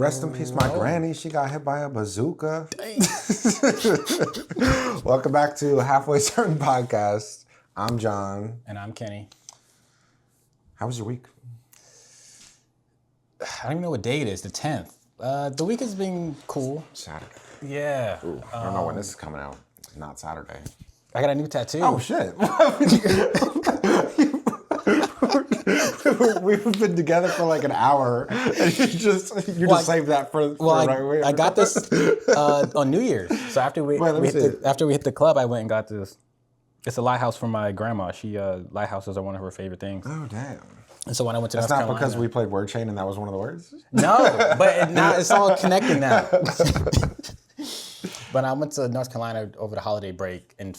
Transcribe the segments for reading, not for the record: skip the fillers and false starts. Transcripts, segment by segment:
rest in peace, my granny. She got hit by a bazooka. Welcome back to Halfway Certain Podcast. I'm John. And I'm Kenny. How was your week? I don't even know what day it is, the 10th. The week has been cool. Saturday. Yeah. Ooh, I don't know when this is coming out. It's not Saturday. I got a new tattoo. Oh, shit. We've been together for like an hour, and you just saved that for right away. I got this on New Year's. So after we hit the club, I went and got this. It's a lighthouse from my grandma. Lighthouses are one of her favorite things. Oh, damn. And so when I went to That's North not Carolina, because we played Word Chain and that was one of the words? No, but now it's all connecting now. But I went to North Carolina over the holiday break and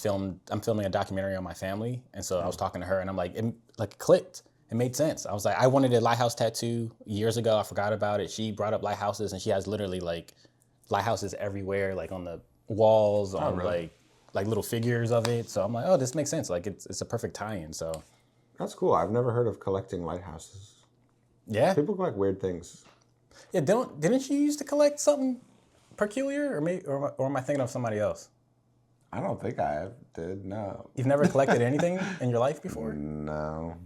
I'm filming a documentary on my family. And so I was talking to her and I'm like, it clicked. It made sense. I was like, I wanted a lighthouse tattoo years ago. I forgot about it. She brought up lighthouses and she has literally like lighthouses everywhere, like on the walls, like little figures of it. So I'm like, oh, this makes sense. Like it's a perfect tie-in. So that's cool. I've never heard of collecting lighthouses. Yeah. People collect weird things. Yeah, didn't you used to collect something peculiar, or am I thinking of somebody else? I don't think I did. No. You've never collected anything in your life before? No.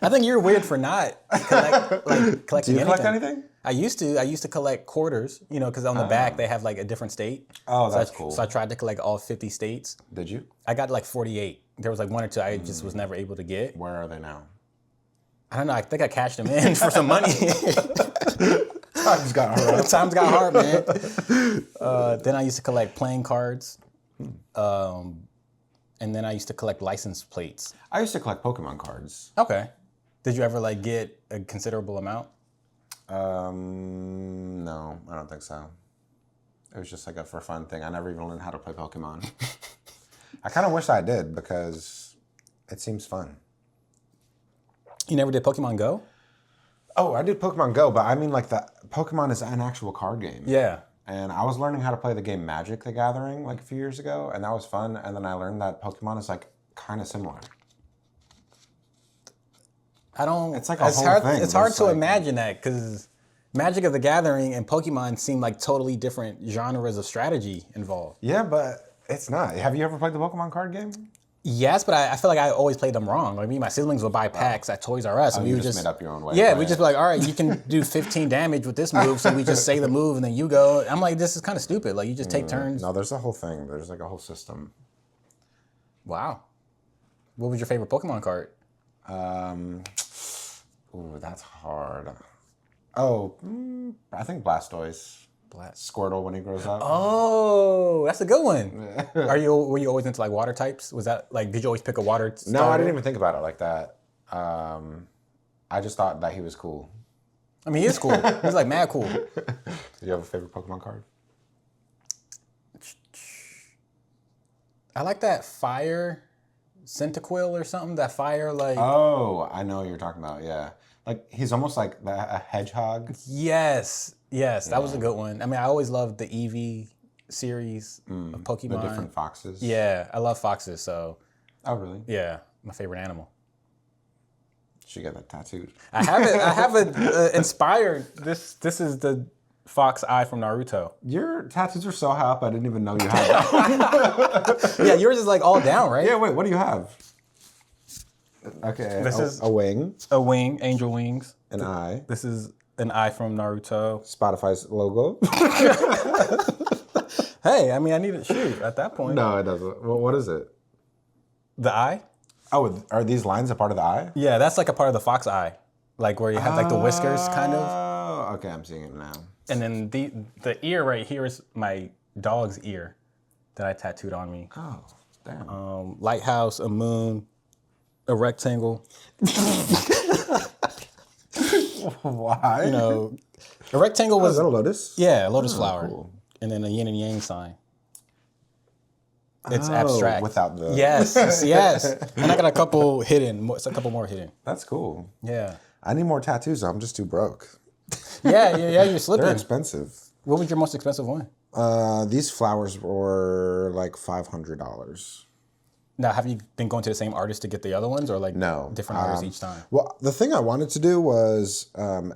I think you're weird for not collecting Do you collect anything? I used to collect quarters, because on the back they have like a different state. Oh, that's cool. So I tried to collect all 50 states. Did you? I got like 48. There was like one or two I just was never able to get. Where are they now? I don't know. I think I cashed them in for some money. Times got hard. Times got hard, man. Then I used to collect playing cards. And then I used to collect license plates. I used to collect Pokemon cards. Okay. Did you ever get a considerable amount? No, I don't think so. It was just like a for fun thing. I never even learned how to play Pokemon. I kind of wish I did because it seems fun. You never did Pokemon Go? Oh, I did Pokemon Go, but I mean Pokemon is an actual card game. Yeah. And I was learning how to play the game Magic the Gathering a few years ago, and that was fun. And then I learned that Pokemon is kind of similar. It's like a whole thing. It's hard to imagine that because Magic of the Gathering and Pokemon seem like totally different genres of strategy involved. Yeah, but it's not. Have you ever played the Pokemon card game? Yes, but I feel like I always played them wrong. Like me and my siblings would buy packs at Toys R Us, and we would just made up your own way. Yeah, we just be like, all right, you can do 15 damage with this move, so we just say the move and then you go. I'm like, this is kind of stupid. Like you just take turns. No, there's a whole thing. There's a whole system. Wow. What was your favorite Pokemon card? Ooh, that's hard. Oh, I think Blastoise. Squirtle when he grows up. Oh, that's a good one. Were you always into water types? Was that did you always pick a water starter? No, I didn't even think about it like that. I just thought that he was cool. I mean, he is cool. He's mad cool. Did you have a favorite Pokemon card? I like that fire Cyndaquil or something. That fire Oh, I know what you're talking about. Yeah, he's almost like a hedgehog. Yes, that was a good one. I mean, I always loved the Eevee series of Pokemon. The different foxes. Yeah, I love foxes. So. Oh, really? Yeah, my favorite animal. Should get that tattooed. I have it inspired. This is the fox eye from Naruto. Your tattoos are so high up, I didn't even know you had that. Yeah, yours is all down, right? Yeah, wait, what do you have? Okay, this is a wing. A wing, angel wings. An eye. This is an eye from Naruto. Spotify's logo. Hey, I mean, I need to shoot at that point. No, it doesn't. Well, what is it? The eye? Oh, are these lines a part of the eye? Yeah, that's a part of the fox eye. Where you have the whiskers, kind of. Oh, okay, I'm seeing it now. And then the ear right here is my dog's ear that I tattooed on me. Oh, damn. Lighthouse, a moon, a rectangle. Why? A rectangle was... is that a lotus? Yeah, a lotus flower. Cool. And then a yin and yang sign. It's abstract. Without the... Yes. And I got a couple hidden. It's a couple more hidden. That's cool. Yeah. I need more tattoos. I'm just too broke. Yeah, you're slipping. They're expensive. What was your most expensive one? These flowers were $500. Now, have you been going to the same artist to get the other ones, or like No. different artists each time? Well, the thing I wanted to do was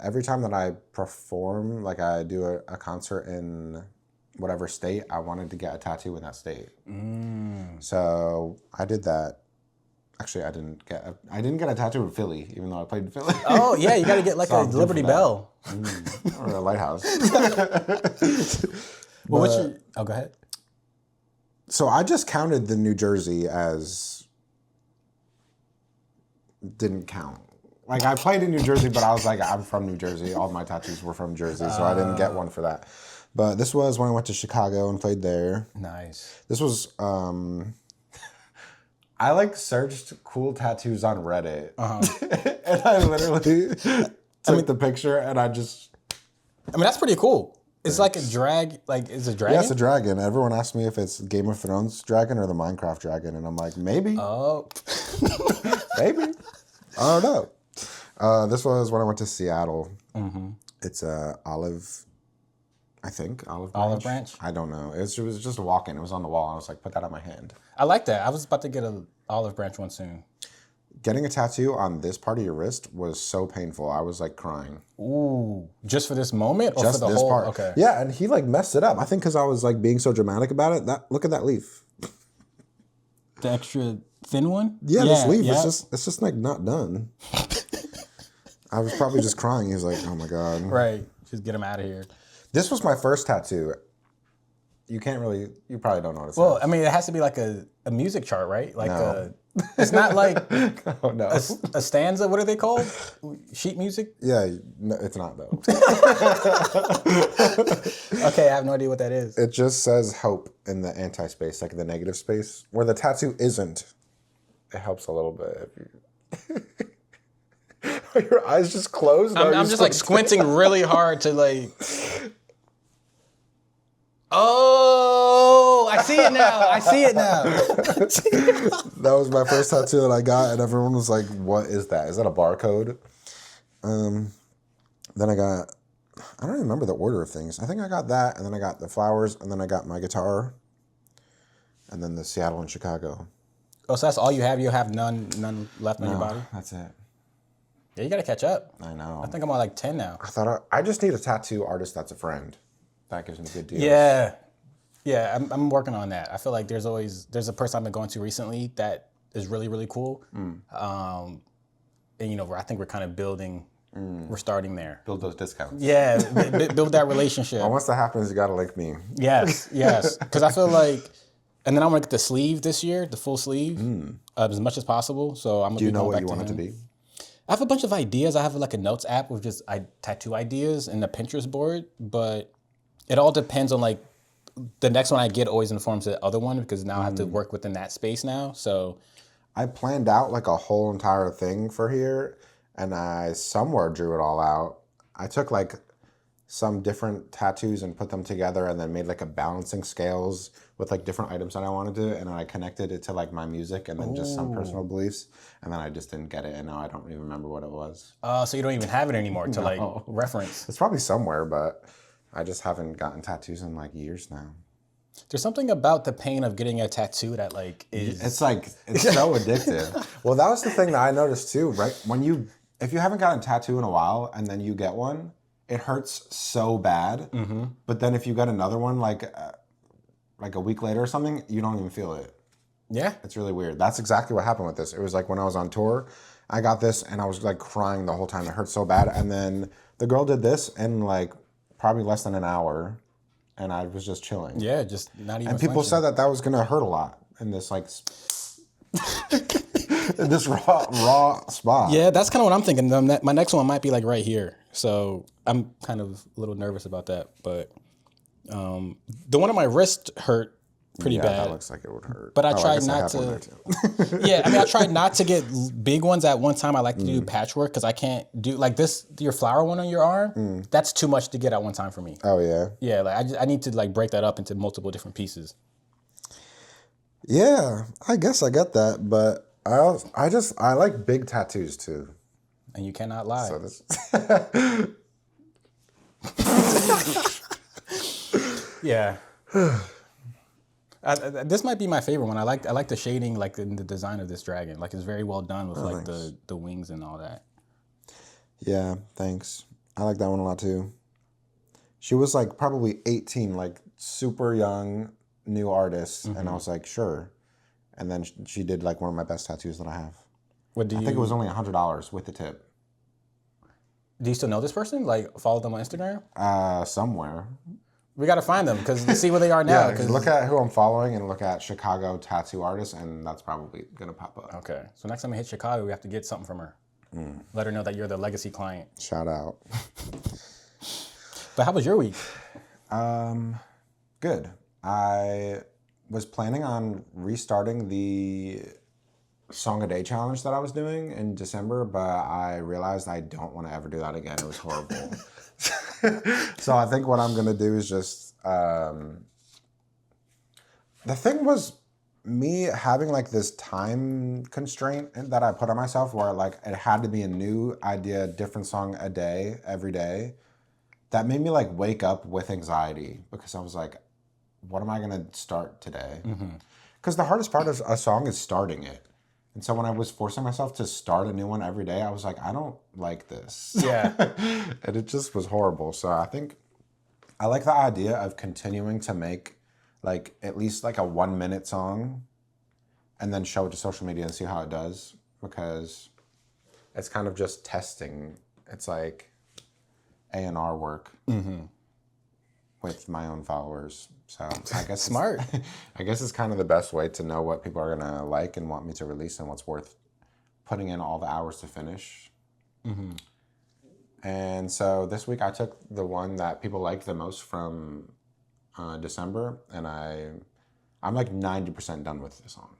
every time that I perform, like I do a concert in whatever state, I wanted to get a tattoo in that state. So I did that. Actually, I didn't get a tattoo in Philly, even though I played in Philly. Oh yeah, you got to get like So a I'm due Liberty for that. Bell. Or a lighthouse. Well, what's your? Oh, go ahead. So I just counted the New Jersey as didn't count. Like I played in New Jersey, but I was like, I'm from New Jersey. All my tattoos were from Jersey, so I didn't get one for that. But this was when I went to Chicago and played there. Nice. This was I like searched cool tattoos on Reddit, and I literally took the picture, and I mean, that's pretty cool. It's like a drag. Like, is it a dragon? yeah, it's a dragon. Everyone asks me if it's Game of Thrones dragon or the Minecraft dragon, and I'm like, maybe, Oh. maybe, I don't know. This was when I went to Seattle. It's a olive. I think olive branch. Olive branch? I don't know. It was just a walk-in. It was on the wall. I was like, put that on my hand. I like that. I was about to get an olive branch one soon. Getting a tattoo on this part of your wrist was so painful. I was like crying. Ooh, just for this moment, or Just for the this whole? part. Okay. Yeah, and he like messed it up. I think because I was like being so dramatic about it. Look at that leaf. The extra thin one. Yeah, this leaf is just like not done. I was probably just crying. He was like, "Oh my god." Right. Just get him out of here. This was my first tattoo. You probably don't notice. Well, I mean, it has to be like a music chart, right? Like No. it's not like oh no. a stanza. What are they called? Sheet music? Yeah, no, it's not though. Okay, I have no idea what that is. It just says hope in the anti-space, like the negative space, where the tattoo isn't. It helps a little bit. Are your eyes just closed? I'm just like squinting really hard to like. Oh, I see it now. I see it now. That was my first tattoo that I got, and everyone was like, "What is that? Is that a barcode?" Then I don't even remember the order of things. I think I got that, and then I got the flowers, and then I got my guitar, and then the Seattle and Chicago. Oh, so that's all you have? You have none left on your body? That's it. Yeah, you got to catch up. I know. I think I'm on like 10 now. I just need a tattoo artist that's a friend. That gives me good deals. Yeah. Yeah, I'm working on that. I feel like there's a person I've been going to recently that is really, really cool. And, I think we're kind of building, we're starting there. Build those discounts. Yeah, build that relationship. And once that happens, you got to link me. Yes. Because I feel like, and then I want to get the sleeve this year, the full sleeve, as much as possible. So I'm going to Do you know what you want it to be? I have a bunch of ideas. I have like a notes app with just tattoo ideas and a Pinterest board, but it all depends on like the next one I get always informs the other one because now I have to work within that space now. So I planned out like a whole entire thing for here, and I somewhere drew it all out. I took like some different tattoos and put them together and then made like a balancing scales with like different items that I wanted to, and then I connected it to like my music and then just some personal beliefs, and then I just didn't get it, and now I don't even remember what it was. so you don't even have it anymore to like reference. It's probably somewhere, but I just haven't gotten tattoos in like years now. There's something about the pain of getting a tattoo that like is... It's like, it's so addictive. Well, that was the thing that I noticed too, right? If you haven't gotten a tattoo in a while and then you get one, it hurts so bad. Mm-hmm. But then if you get another one like a week later or something, you don't even feel it. Yeah. It's really weird. That's exactly what happened with this. It was like when I was on tour, I got this and I was like crying the whole time. It hurt so bad. And then the girl did this in like probably less than an hour, and I was just chilling. Yeah, just not even And people flinching. said that was gonna hurt a lot in this like in this raw spot. Yeah, that's kind of what I'm thinking. My next one might be like right here. So I'm kind of a little nervous about that. But the one on my wrist hurt pretty bad. That looks like it would hurt. But I tried guess not have one to. there, too. Yeah, I mean, I tried not to get big ones at one time. I like to do patchwork because I can't do like this. Your flower one on your arm, that's too much to get at one time for me. Oh yeah. Yeah, like I need to like break that up into multiple different pieces. Yeah, I guess I get that, but I like big tattoos too. And you cannot lie. So this Yeah. This might be my favorite one. I like the shading, like in the design of this dragon. Like it's very well done with like thanks. the wings and all that. Yeah, thanks. I like that one a lot too. She was like probably 18, like super young, new artist, and I was like, sure. And then she did like one of my best tattoos that I have. What do I you think it was only $100 with the tip. do? You still know this person? Like follow them on Instagram? Somewhere. We got to find them because see where they are now. Yeah, 'cause look at who I'm following and look at Chicago tattoo artists, and that's probably gonna pop up. Okay, so next time we hit Chicago, we have to get something from her. Let her know that you're the legacy client. Shout out. But how was your week? Good. I was planning on restarting the Song a Day challenge that I was doing in December, but I realized I don't want to ever do that again. It was horrible. So I think what I'm gonna do is just the thing was me having like this time constraint that I put on myself where like it had to be a new idea, different song a day, every day. That made me like wake up with anxiety because I was like, what am I gonna start today? Because the hardest part of a song is starting it. And so when I was forcing myself to start a new one every day, I was like, I don't like this. Yeah. And it just was horrible. So I think I like the idea of continuing to make like at least like a 1 minute song and then show it to social media and see how it does because it's kind of just testing. It's like A&R work with my own followers. So I guess Smart. I guess it's kind of the best way to know what people are gonna like and want me to release and what's worth putting in all the hours to finish. And so this week I took the one that people liked the most from December, and I'm like 90% done with the song.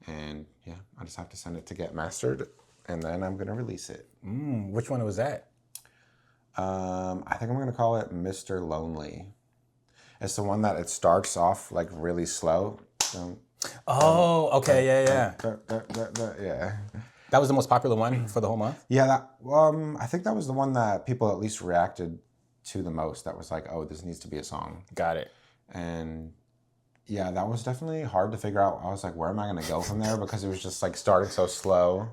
And yeah, I just have to send it to get mastered, and then I'm gonna release it. Which one was that? I think I'm gonna call it Mr. Lonely. It's the one that it starts off like really slow. Oh, okay, yeah. Yeah. That was the most popular one for the whole month? Yeah, that, I think that was the one that people at least reacted to the most. That was like, oh, this needs to be a song. Got it. And yeah, that was definitely hard to figure out. I was like, where am I going to go from there? Because it was just like starting so slow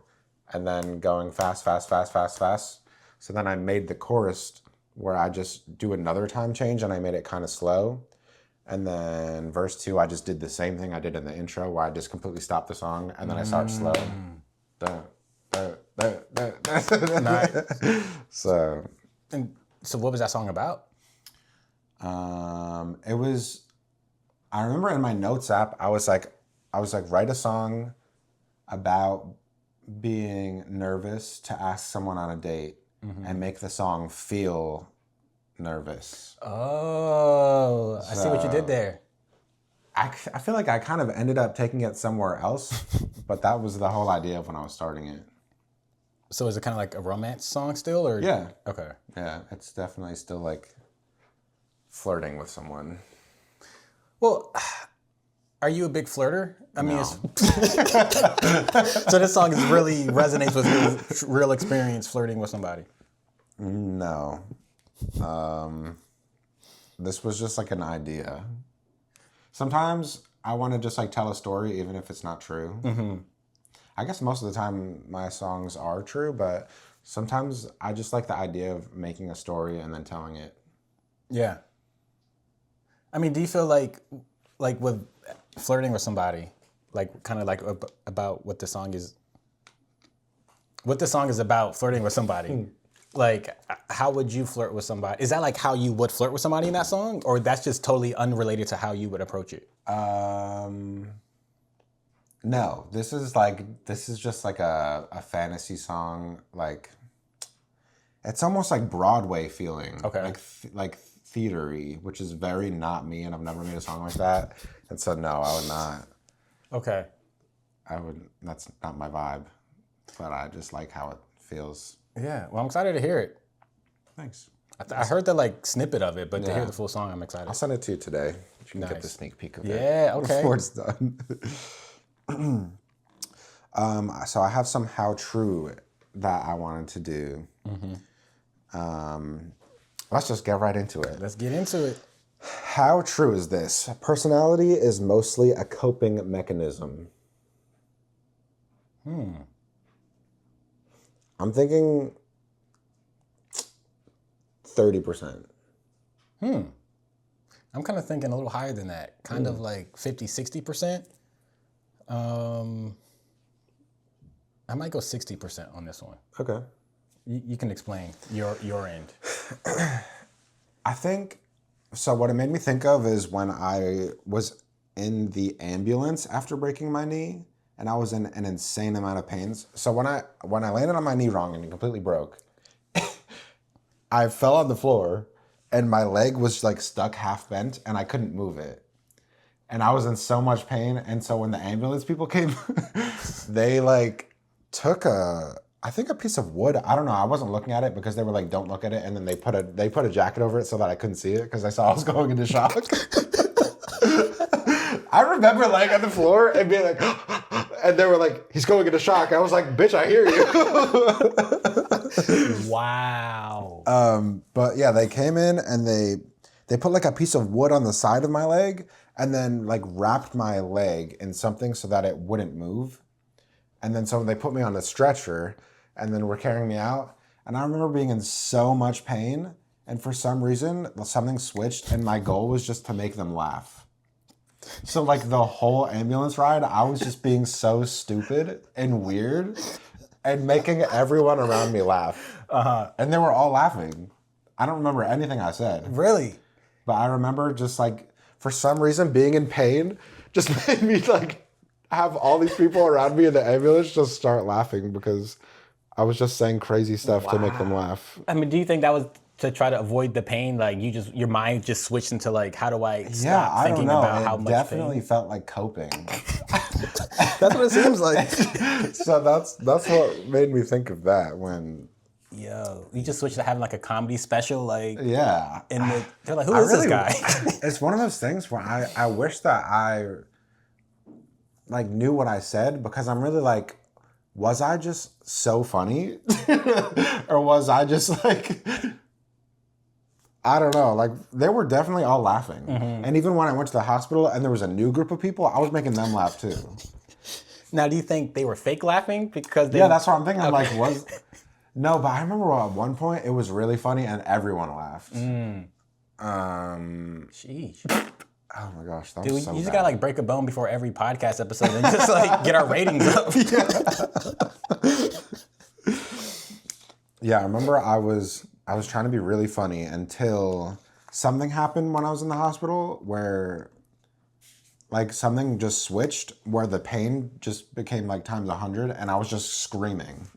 and then going fast. So then I made the chorus where I just do another time change and I made it kind of slow. And then verse 2, I just did the same thing I did in the intro where I just completely stopped the song and then I start slow. Nice. So what was that song about? it was, I remember in my notes app, I was like, write a song about being nervous to ask someone on a date and make the song feel nervous. Oh, I see what you did there. I feel like I kind of ended up taking it somewhere else, but that was the whole idea of when I was starting it. So is it kind of like a romance song still, or Yeah. Okay. Yeah, it's definitely still like flirting with someone. Well, are you a big flirter? I mean, No. so this song really resonates with your real experience flirting with somebody. No. This was just like an idea. Sometimes I want to just like tell a story even if it's not true. I guess most of the time my songs are true, but sometimes I just like the idea of making a story and then telling it. Yeah. I mean, do you feel like with flirting with somebody, like kind of like about what the song is? What the song is about flirting with somebody? Like, how would you flirt with somebody? Is that like how you would flirt with somebody in that song, or that's just totally unrelated to how you would approach it? No, this is just like a fantasy song. Like, it's almost like Broadway feeling. Okay. Like theater-y, which is very not me, and I've never made a song like that. And so no, I would not. Okay. That's not my vibe. But I just like how it feels. Yeah. Well, I'm excited to hear it. Thanks. I heard the like snippet of it, but to Yeah. hear the full song, I'm excited. I'll send it to you today. You can get Nice. the sneak peek of it. Yeah. Okay. Before it's done. So I have some how true that I wanted to do. Let's just get right into it. Let's get into it. How true is this? Personality is mostly a coping mechanism. I'm thinking 30%. I'm kind of thinking a little higher than that, kind of like 50, 60%. I might go 60% on this one. Okay. You can explain your end. I think, so what it made me think of is when I was in the ambulance after breaking my knee, and I was in an insane amount of pains. So when I landed on my knee wrong and it completely broke, I fell on the floor and my leg was like stuck half bent and I couldn't move it. And I was in so much pain. And so when the ambulance people came, they like took a piece of wood. I don't know. I wasn't looking at it because they were like, don't look at it. And then they put a jacket over it so that I couldn't see it because they saw I was going into shock. I remember laying on the floor and being like, and they were like, he's going into shock. I was like, bitch, I hear you. Wow. But yeah, they came in and they put like a piece of wood on the side of my leg and then like wrapped my leg in something so that it wouldn't move. And then so they put me on a stretcher and then were carrying me out. And I remember being in so much pain. And for some reason, something switched and my goal was just to make them laugh. So like the whole ambulance ride, I was just being so stupid and weird and making everyone around me laugh. And they were all laughing. I don't remember anything I said. Really? But I remember just like, for some reason, being in pain just made me like have all these people around me in the ambulance just start laughing because I was just saying crazy stuff to make them laugh. I mean, do you think that was to try to avoid the pain? Like your mind just switched into like, how do I stop thinking about how much pain? It definitely felt like coping. That's what it seems like. So that's what made me think of that when. Yo, you just switched to having like a comedy special, like yeah. And they're like, who is this guy? It's one of those things where I wish that I like knew what I said because I'm really like, was I just so funny, or was I just like? I don't know. Like, they were definitely all laughing. Mm-hmm. And even when I went to the hospital and there was a new group of people, I was making them laugh too. Now, do you think they were fake laughing? Because yeah, that's what I'm thinking. I'm like, no, but I remember at one point it was really funny and everyone laughed. Sheesh. Oh my gosh, that Dude, was so you just bad. gotta like break a bone before every podcast episode and just like get our ratings up. Yeah, I remember I was trying to be really funny until something happened when I was in the hospital where like something just switched where the pain just became like times 100 and I was just screaming.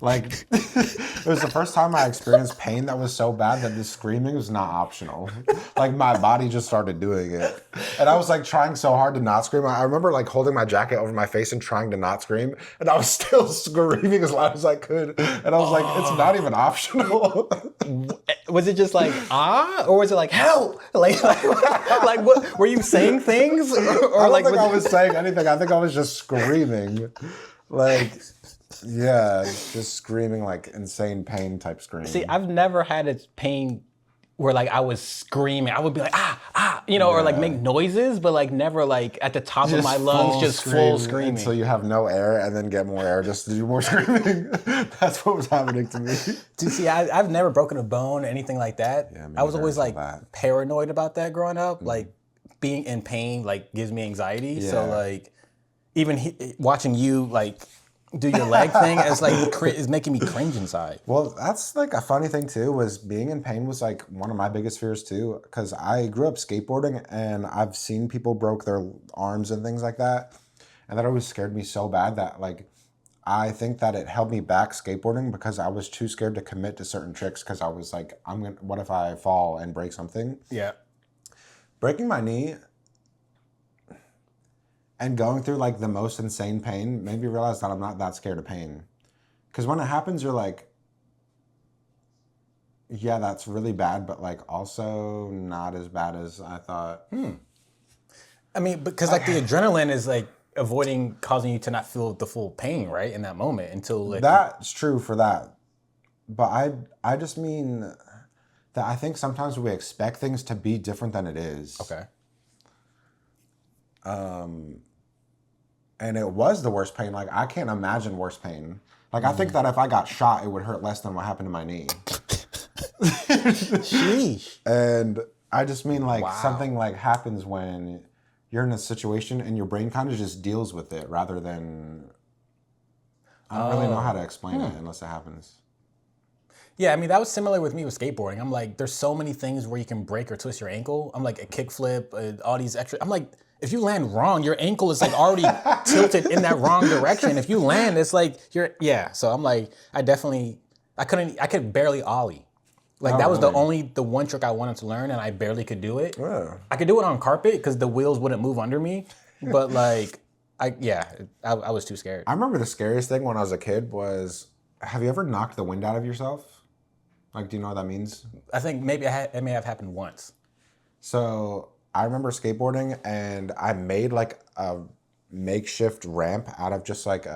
Like, it was the first time I experienced pain that was so bad that the screaming was not optional. Like, my body just started doing it. And I was, like, trying so hard to not scream. I remember, like, holding my jacket over my face and trying to not scream. And I was still screaming as loud as I could. And I was like, it's not even optional. Was it just like, or was it like, help? Like what? Were you saying things? Or I don't think I was saying anything. I think I was just screaming. Like... yeah, just screaming like insane pain type scream. See, I've never had a pain where like I was screaming. I would be like, or like make noises, but like never like at the top of my lungs, just full screaming. Until you have no air and then get more air just to do more screaming. That's what was happening to me. Dude, see, I've never broken a bone or anything like that. Yeah, I was always like paranoid about that growing up. Mm-hmm. Like being in pain like gives me anxiety. Yeah. So like even watching you like do your leg thing is making me cringe inside. Well, that's like a funny thing too, was being in pain was like one of my biggest fears too, because I grew up skateboarding and I've seen people broke their arms and things like that. And that always scared me so bad that like, I think that it held me back skateboarding because I was too scared to commit to certain tricks because I was like, what if I fall and break something? Yeah. Breaking my knee and going through like the most insane pain made me realize that I'm not that scared of pain. Because when it happens, you're like, yeah, that's really bad, but like also not as bad as I thought. I mean, because like the adrenaline is like causing you to not feel the full pain, right? In that moment until like... That's true for that. But I just mean that I think sometimes we expect things to be different than it is. Okay. And it was the worst pain. Like, I can't imagine worse pain. Like, I think that if I got shot, it would hurt less than what happened to my knee. Sheesh. And I just mean, like, Wow. something, like, happens when you're in a situation and your brain kind of just deals with it rather than... I don't really know how to explain it unless it happens. Yeah, I mean, that was similar with me with skateboarding. I'm like, there's so many things where you can break or twist your ankle. I'm like, a kickflip, all these extra... I'm like, if you land wrong, your ankle is like already tilted in that wrong direction. If you land, it's like, So I'm like, I could barely ollie. Like, that was really? the one trick I wanted to learn, and I barely could do it. Yeah. I could do it on carpet because the wheels wouldn't move under me. But like, I was too scared. I remember the scariest thing when I was a kid was, have you ever knocked the wind out of yourself? Like, do you know what that means? I think maybe it may have happened once. So I remember skateboarding and I made like a makeshift ramp out of just like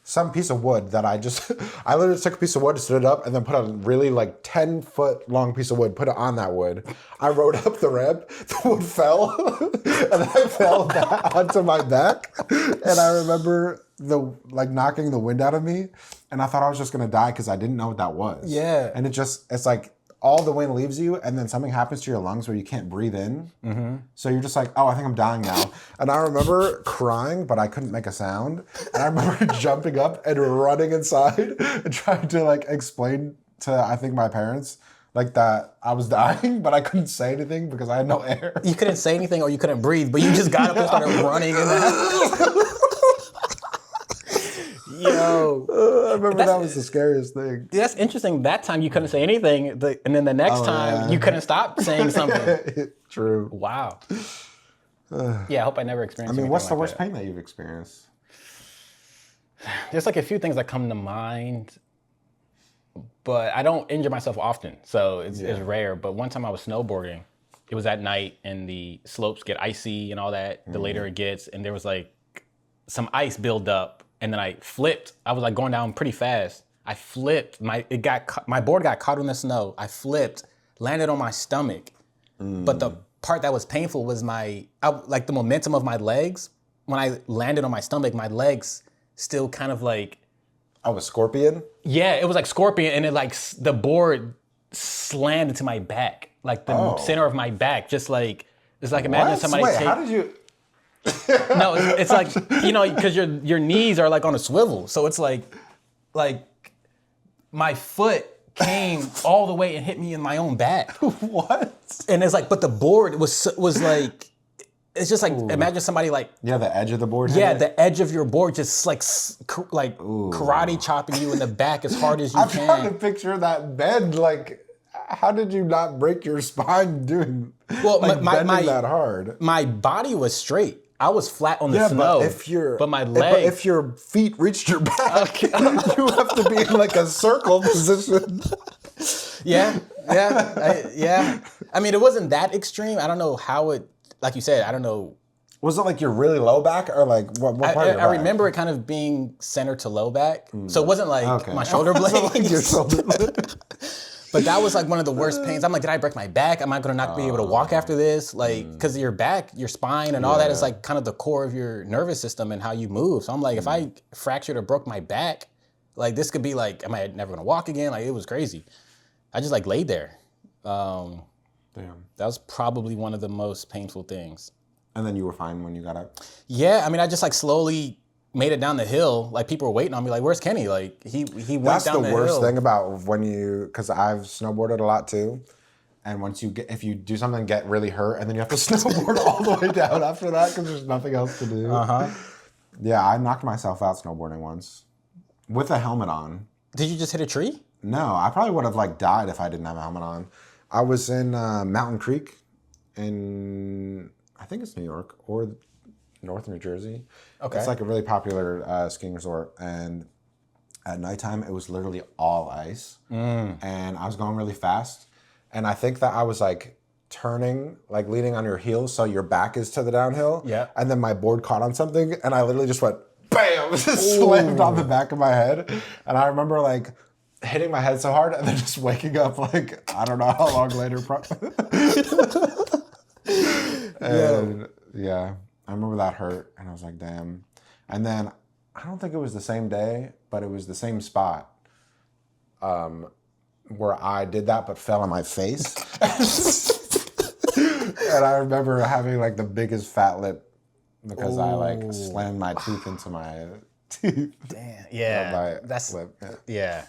some piece of wood that I literally took a piece of wood, stood it up, and then put a really like 10-foot long piece of wood, put it on that wood. I rode up the ramp, the wood fell, and I fell back onto my back. And I remember knocking the wind out of me, and I thought I was just gonna die because I didn't know what that was. Yeah. And it's like all the wind leaves you, and then something happens to your lungs where you can't breathe in. Mm-hmm. So you're just like, oh, I think I'm dying now. And I remember crying, but I couldn't make a sound. And I remember jumping up and running inside and trying to like explain to, I think, my parents like that I was dying, but I couldn't say anything because I had no air. You couldn't say anything or you couldn't breathe, but you just got up and started running. Yo. I remember that was the scariest thing. That's interesting. That time you couldn't say anything, and then the next time you couldn't stop saying something. True. Wow. Yeah, I hope I never experienced. I mean, what's the worst that. pain that you've experienced? There's like a few things that come to mind, but I don't injure myself often, so it's rare. But one time I was snowboarding. It was at night, and the slopes get icy and all that. The later it gets, and there was like some ice build up. And then I flipped. I was like going down pretty fast. I flipped. My board got caught in the snow. I flipped, landed on my stomach. But the part that was painful was like the momentum of my legs. When I landed on my stomach, my legs still kind of like... Oh, a scorpion? Yeah, it was like scorpion, and it like the board slammed into my back, like the center of my back, just like it's like imagine somebody Wait, how did you? No, it's like, because your knees are like on a swivel. So it's like my foot came all the way and hit me in my own back. What? And it's like, but the board was like, it's just like, imagine somebody like... Yeah, the edge of the board? Yeah, the edge of your board just like karate chopping you in the back as hard as you I'm can. trying to picture that bend. Like, how did you not break your spine doing bending that hard? My body was straight. I was flat on the snow. But my legs... But if your feet reached your back, you have to be in like a circle position. Yeah. I mean, it wasn't that extreme. I don't know how it... Like you said, I don't know. Was it like you're really low back or like what part of your back? I remember it kind of being center to low back. So it wasn't like my shoulder blades. Like your shoulder blade. But that was like one of the worst pains. I'm like, did I break my back? Am I going to not be able to walk after this? Like, because your back, your spine and all that is like kind of the core of your nervous system and how you move. So I'm like, if I fractured or broke my back, like this could be like, am I never going to walk again? Like it was crazy. I just like laid there. Damn. That was probably one of the most painful things. And then you were fine when you got up? Yeah, I mean, I just like slowly made it down the hill. Like people were waiting on me. Like, where's Kenny? Like he went down the hill. That's the worst thing about because I've snowboarded a lot too. And if you do something, get really hurt, and then you have to snowboard all the way down after that because there's nothing else to do. Yeah, I knocked myself out snowboarding once with a helmet on. Did you just hit a tree? No, I probably would have like died if I didn't have a helmet on. I was in Mountain Creek in, I think it's New York or North New Jersey. Okay. It's like a really popular skiing resort. And at nighttime, it was literally all ice. And I was going really fast. And I think that I was like turning, like leaning on your heels so your back is to the downhill. Yeah. And then my board caught on something and I literally just went, bam, just slammed on the back of my head. And I remember like hitting my head so hard and then just waking up like I don't know how long later. And yeah, I remember that hurt, and I was like, damn. And then I don't think it was the same day, but it was the same spot where I did that but fell on my face. And I remember having like the biggest fat lip because I like slammed my tooth into my teeth. Damn. Yeah. That's lip. yeah.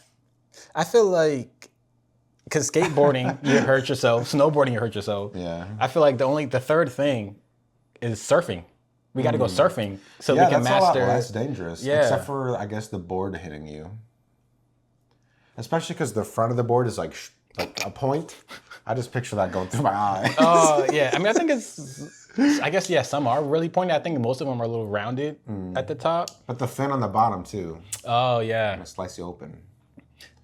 I feel like because skateboarding you hurt yourself, snowboarding you hurt yourself. Yeah. I feel like the third thing is surfing. We got to go surfing so we can that's master. a lot less dangerous. Yeah. Except for I guess the board hitting you. Especially because the front of the board is like a point. I just picture that going through my eye. Oh, yeah. I mean, I think I guess, yeah, some are really pointy. I think most of them are a little rounded at the top. But the fin on the bottom, too. Oh, yeah. Gonna slice you open.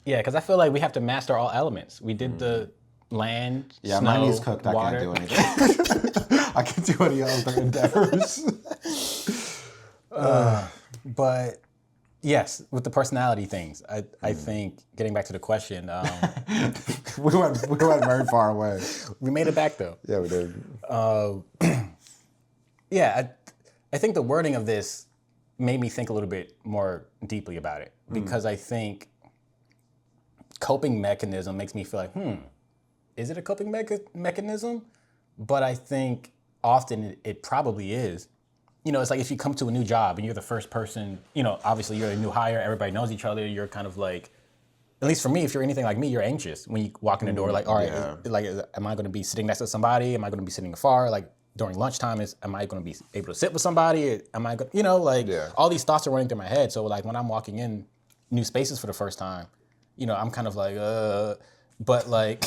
Yeah, because I feel like we have to master all elements. We did the land, Yeah, snow, my knee's cooked. water. I can't do anything. I can't do any other endeavors. But yes, with the personality things, I think, getting back to the question, we went very far away. we made it back, though. Yeah, we did. Yeah, I think the wording of this made me think a little bit more deeply about it because I think coping mechanism makes me feel like, is it a coping mechanism? But I think often it probably is. You know, it's like if you come to a new job and you're the first person, you know, obviously you're a new hire, everybody knows each other, you're kind of like, at least for me, if you're anything like me, you're anxious when you walk in the door, like, all right, am I going to be sitting next to somebody? Am I going to be sitting afar? Like during lunchtime, am I going to be able to sit with somebody? Am I going to, you know, like all these thoughts are running through my head. So like when I'm walking in new spaces for the first time, you know, I'm kind of like, but like,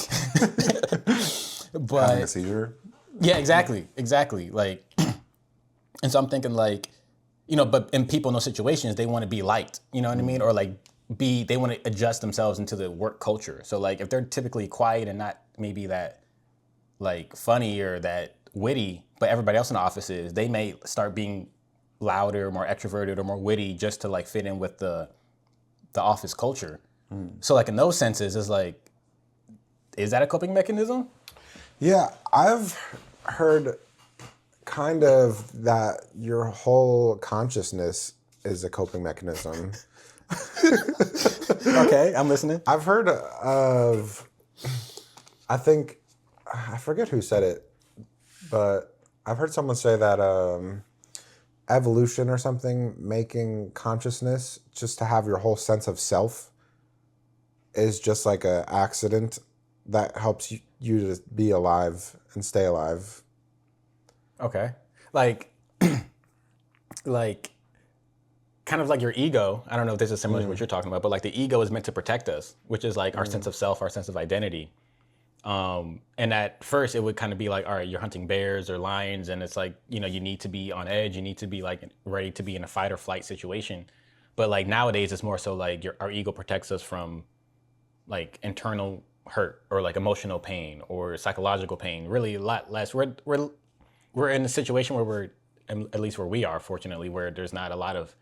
but Having a seizure. yeah, exactly. Like, and so I'm thinking like, you know, but in people in those situations, they want to be liked, you know what I mean? Or like they want to adjust themselves into the work culture. So like if they're typically quiet and not maybe that like funny or that witty, but everybody else in the office is, they may start being louder, more extroverted or more witty just to like fit in with the office culture. So like in those senses, it's like, is that a coping mechanism? Yeah, I've heard kind of that your whole consciousness is a coping mechanism. Okay, I'm listening. I've heard of, I forget who said it, but I've heard someone say that evolution or something, making consciousness just to have your whole sense of self is just like an accident that helps you to be alive and stay alive. Okay. Like kind of like your ego. I don't know if this is similar to what you're talking about, but like the ego is meant to protect us, which is like our sense of self, our sense of identity. And at first it would kind of be like, all right, you're hunting bears or lions, and it's like, you know, you need to be on edge, you need to be like ready to be in a fight or flight situation. But like nowadays it's more so like our ego protects us from like internal hurt or like emotional pain or psychological pain. Really a lot less. We're in a situation where we're, at least where we are, fortunately, where there's not a lot of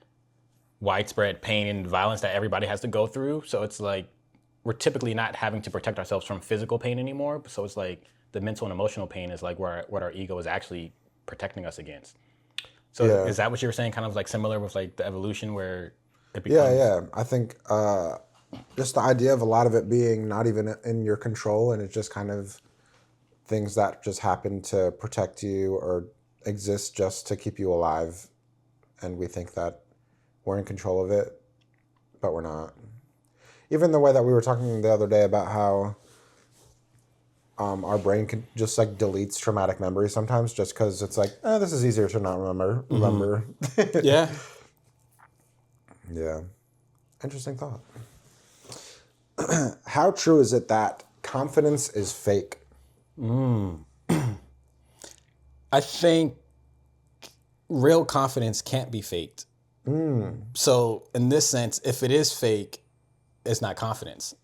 widespread pain and violence that everybody has to go through. So it's like we're typically not having to protect ourselves from physical pain anymore. So it's like the mental and emotional pain is like what our ego is actually protecting us against. So is that what you were saying, kind of like similar with like the evolution where it becomes... Yeah. I think just the idea of a lot of it being not even in your control, and it's just kind of things that just happen to protect you or exist just to keep you alive. And we think that we're in control of it, but we're not. Even the way that we were talking the other day about how our brain can just like deletes traumatic memories sometimes just because it's like, this is easier to not remember. Yeah. Yeah. Interesting thought. How true is it that confidence is fake? I think real confidence can't be faked. So in this sense, if it is fake, it's not confidence.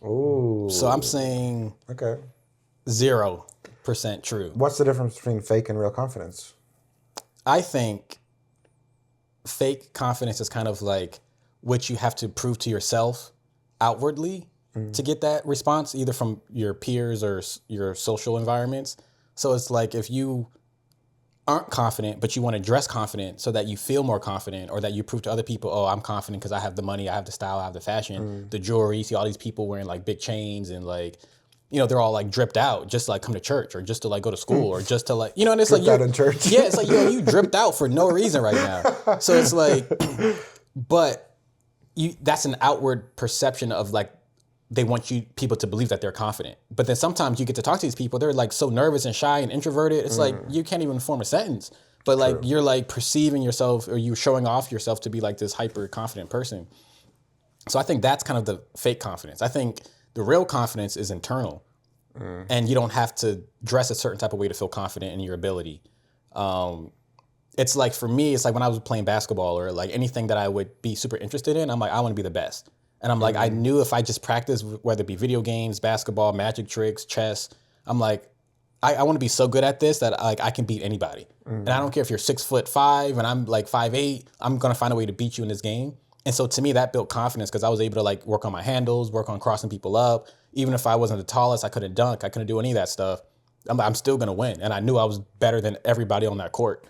Ooh. So I'm saying Okay. 0% true. What's the difference between fake and real confidence? I think fake confidence is kind of like what you have to prove to yourself outwardly to get that response, either from your peers or your social environments. So it's like if you aren't confident, but you want to dress confident so that you feel more confident, or that you prove to other people, oh, I'm confident because I have the money, I have the style, I have the fashion, the jewelry. You see all these people wearing like big chains and like, you know, they're all like dripped out just to like come to church, or just to like go to school, or just to like, you know, and it's Dripped like out in church. Yeah, it's like you dripped out for no reason right now. So it's like, but that's an outward perception of like, they want people to believe that they're confident. But then sometimes you get to talk to these people, they're like so nervous and shy and introverted. It's like, you can't even form a sentence. But like, you're like perceiving yourself, or you're showing off yourself to be like this hyper confident person. So I think that's kind of the fake confidence. I think the real confidence is internal. And you don't have to dress a certain type of way to feel confident in your ability. It's like, for me, it's like when I was playing basketball or like anything that I would be super interested in, I'm like, I want to be the best. And I'm like, I knew if I just practice, whether it be video games, basketball, magic tricks, chess, I'm like, I want to be so good at this that like I can beat anybody. And I don't care if you're 6'5" and I'm like 5'8", I'm gonna find a way to beat you in this game. And so to me, that built confidence, because I was able to like work on my handles, work on crossing people up. Even if I wasn't the tallest, I couldn't dunk, I couldn't do any of that stuff. I'm still gonna win. And I knew I was better than everybody on that court.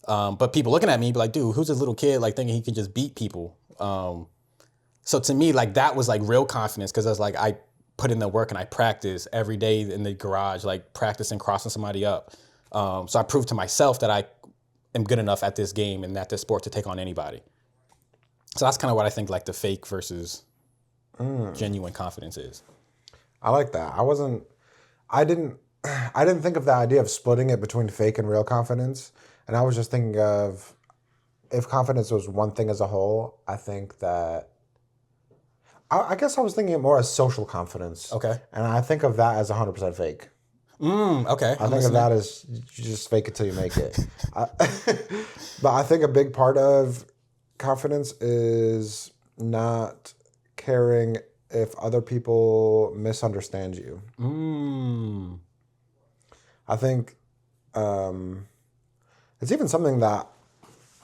But people looking at me be like, dude, who's this little kid like thinking he could just beat people? So to me, like that was like real confidence, because I was like, I put in the work and I practice every day in the garage, like practicing crossing somebody up. So I proved to myself that I am good enough at this game and at this sport to take on anybody. So that's kind of what I think like the fake versus genuine confidence is. I like that. I didn't think of the idea of splitting it between fake and real confidence. And I was just thinking of, if confidence was one thing as a whole, I think that, I guess I was thinking it more as social confidence. Okay. And I think of that as 100% fake. Okay. I think of that as you just fake it till you make it. But I think a big part of confidence is not caring if other people misunderstand you. I think it's even something that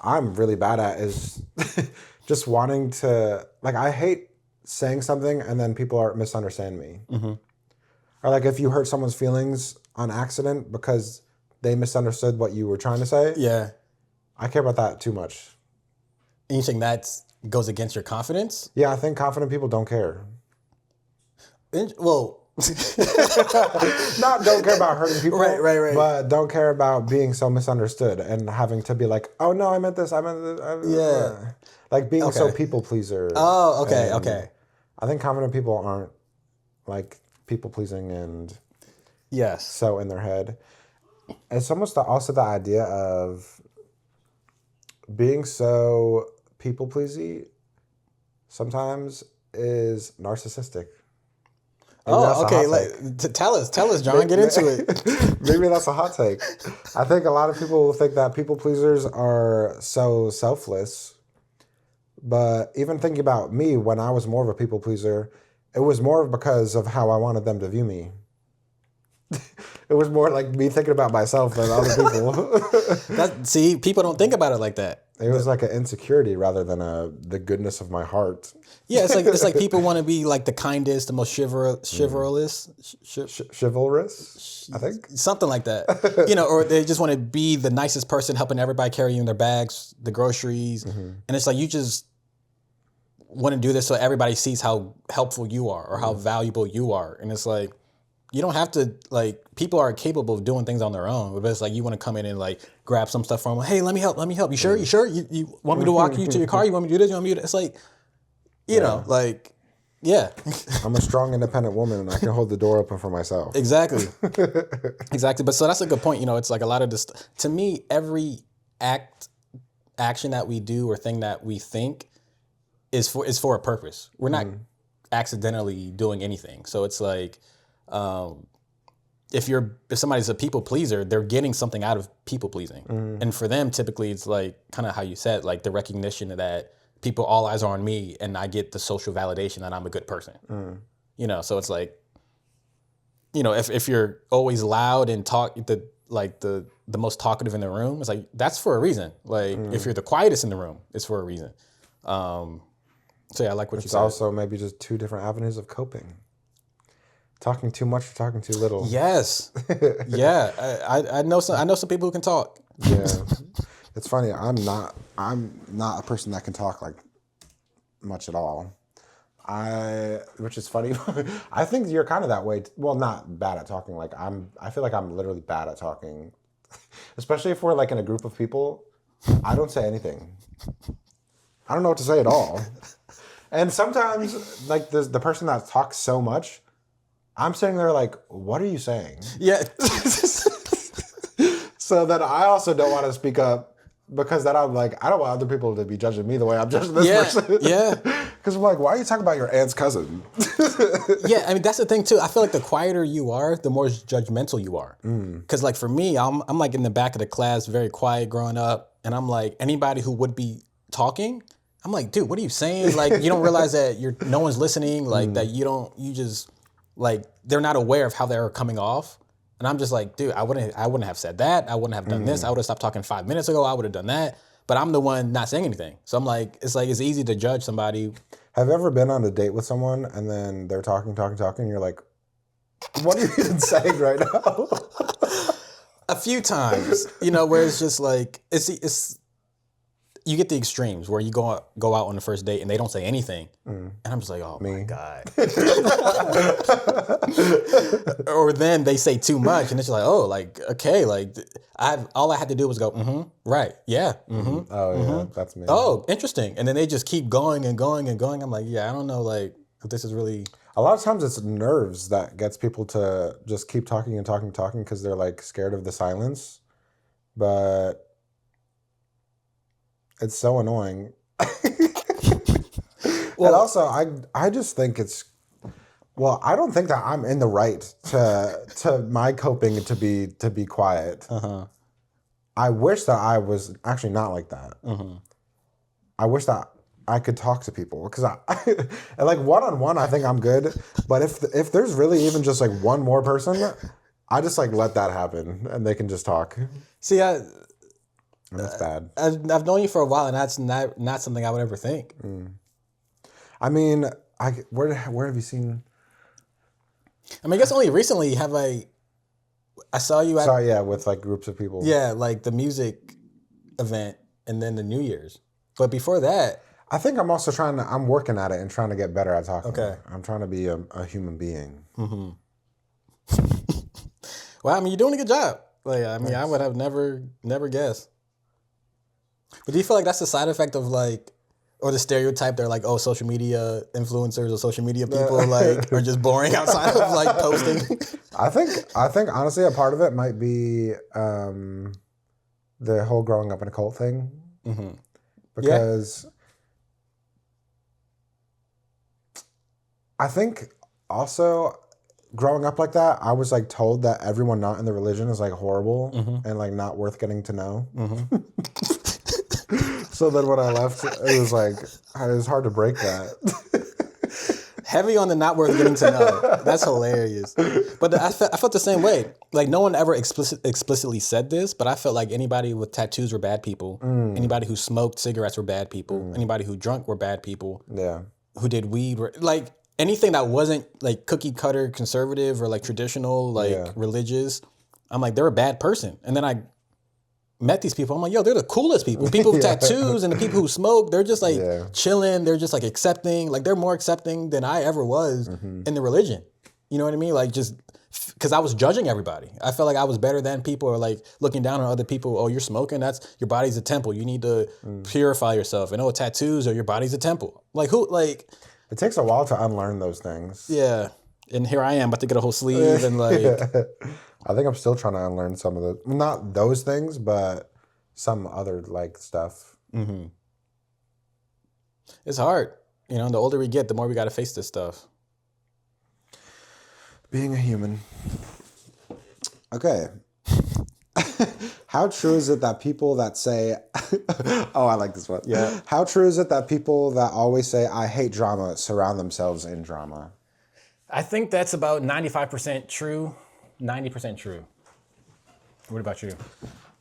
I'm really bad at, is just wanting to, like, I hate saying something and then people misunderstand me. Or like if you hurt someone's feelings on accident because they misunderstood what you were trying to say. Yeah. I care about that too much. And you think that goes against your confidence? Yeah, I think confident people don't care. Well, Not don't care about hurting people. Right. But don't care about being so misunderstood and having to be like, oh no, I meant this. Yeah. Like being so people pleaser. Oh, okay, And okay. I think confident people aren't like people pleasing and Yes. so in their head. It's almost also the idea of being so people pleasy sometimes is narcissistic. Maybe that's a okay. hot take. Like, tell us, John. Get into it. Maybe that's a hot take. I think a lot of people think that people pleasers are so selfless. But even thinking about me, when I was more of a people pleaser, it was more because of how I wanted them to view me. It was more like me thinking about myself than other people. See, people don't think about it like that. It was like an insecurity rather than the goodness of my heart. Yeah, it's like people want to be like the kindest, the most chivalrous, Chivalrous, I think. something like that. You know, or they just want to be the nicest person, helping everybody carrying their bags, the groceries, and it's like you just want to do this so everybody sees how helpful you are or how valuable you are, and it's like you don't have to, like, people are capable of doing things on their own, but it's like you want to come in and like grab some stuff from them. Hey, let me help. You sure? You want me to walk you to your car? You want me to do this? You want me to do that? It's like, you know, like, yeah. I'm a strong, independent woman, and I can hold the door open for myself. Exactly. Exactly. But so that's a good point. You know, it's like a lot of this, to me, every action that we do or thing that we think is for a purpose. We're not accidentally doing anything. So it's like, if somebody's a people pleaser, they're getting something out of people pleasing. And for them, typically it's like kind of how you said, like the recognition that people, all eyes are on me and I get the social validation that I'm a good person. You know, so it's like, you know, if you're always loud and the most talkative in the room, it's like, that's for a reason. Like if you're the quietest in the room, it's for a reason. So yeah, I like what you It's said. also maybe just two different avenues of coping. Talking too much or talking too little. Yes. Yeah. I know some people who can talk. Yeah. It's funny. I'm not a person that can talk like much at all. Which is funny. I think you're kind of that way. Well, not bad at talking. Like I feel like I'm literally bad at talking, especially if we're like in a group of people. I don't say anything. I don't know what to say at all. And sometimes, like the person that talks so much, I'm sitting there like, what are you saying? Yeah. So then I also don't want to speak up because then I'm like, I don't want other people to be judging me the way I'm judging this person. Yeah. Because I'm like, why are you talking about your aunt's cousin? Yeah, I mean that's the thing too. I feel like the quieter you are, the more judgmental you are. Because like for me, I'm like in the back of the class, very quiet growing up, and I'm like anybody who would be talking, I'm like, dude, what are you saying? Like you don't realize that no one's listening. Like that you just like they're not aware of how they're coming off. And I'm just like, dude, I wouldn't have said that. I wouldn't have done this. I would have stopped talking 5 minutes ago. I would have done that. But I'm the one not saying anything. So I'm like, it's easy to judge somebody. Have you ever been on a date with someone and then they're talking, and you're like, what are you even saying right now? A few times, where it's just like it's you get the extremes where you go out on the first date and they don't say anything, and I'm just like, oh my god. Or then they say too much, and it's like, oh, like okay, like all I had to do was go, right, yeah, Yeah, that's me. oh, interesting, and then they just keep going and going and going. I'm like, yeah, I don't know, like if this is really. A lot of times it's nerves that gets people to just keep talking and talking because they're like scared of the silence, but it's so annoying. And also, I just think I don't think that I'm in the right to my coping to be quiet. I wish that I was actually not like that. I wish that I could talk to people because and like one-on-one, I think I'm good. But if there's really even just like one more person, I just like let that happen and they can just talk. See, And that's bad. I've known you for a while, and that's not something I would ever think. I mean, where have you seen? I mean, I guess only recently have I saw you at with like groups of people. Yeah, like the music event and then the New Year's. But before that, I think I'm also I'm working at it and trying to get better at talking. Okay. I'm trying to be a human being. Well, I mean, you're doing a good job. Like, I mean, I would have never guessed. But do you feel like that's the side effect of like, or the stereotype? They're like, oh, social media influencers or social media people like are just boring outside of like posting. I think honestly, a part of it might be the whole growing up in a cult thing, because I think also growing up like that, I was like told that everyone not in the religion is like horrible and like not worth getting to know. So then when I left, it was hard to break that. Heavy on the not worth getting to know. That's hilarious. But I felt the same way. Like no one ever explicitly said this, but I felt like anybody with tattoos were bad people. Anybody who smoked cigarettes were bad people. Anybody who drunk were bad people. Yeah. Who did weed were like anything that wasn't like cookie cutter conservative or like traditional, like religious. I'm like, they're a bad person. And then I met these people. I'm like, yo, they're the coolest people. People with tattoos and the people who smoke, they're just like chilling. They're just like accepting. Like they're more accepting than I ever was in the religion. You know what I mean? Like just because I was judging everybody. I felt like I was better than people or like looking down on other people. Oh, you're smoking? That's your body's a temple. You need to purify yourself. And tattoos or your body's a temple. Like who? Like it takes a while to unlearn those things. Yeah. And here I am about to get a whole sleeve and like. I think I'm still trying to unlearn some of the, not those things, but some other like stuff. It's hard. The older we get, the more we got to face this stuff. Being a human. Okay. How true is it that people that say, oh, I like this one. Yeah. How true is it that people that always say, I hate drama, surround themselves in drama? I think that's about 95% true. 90% true. What about you?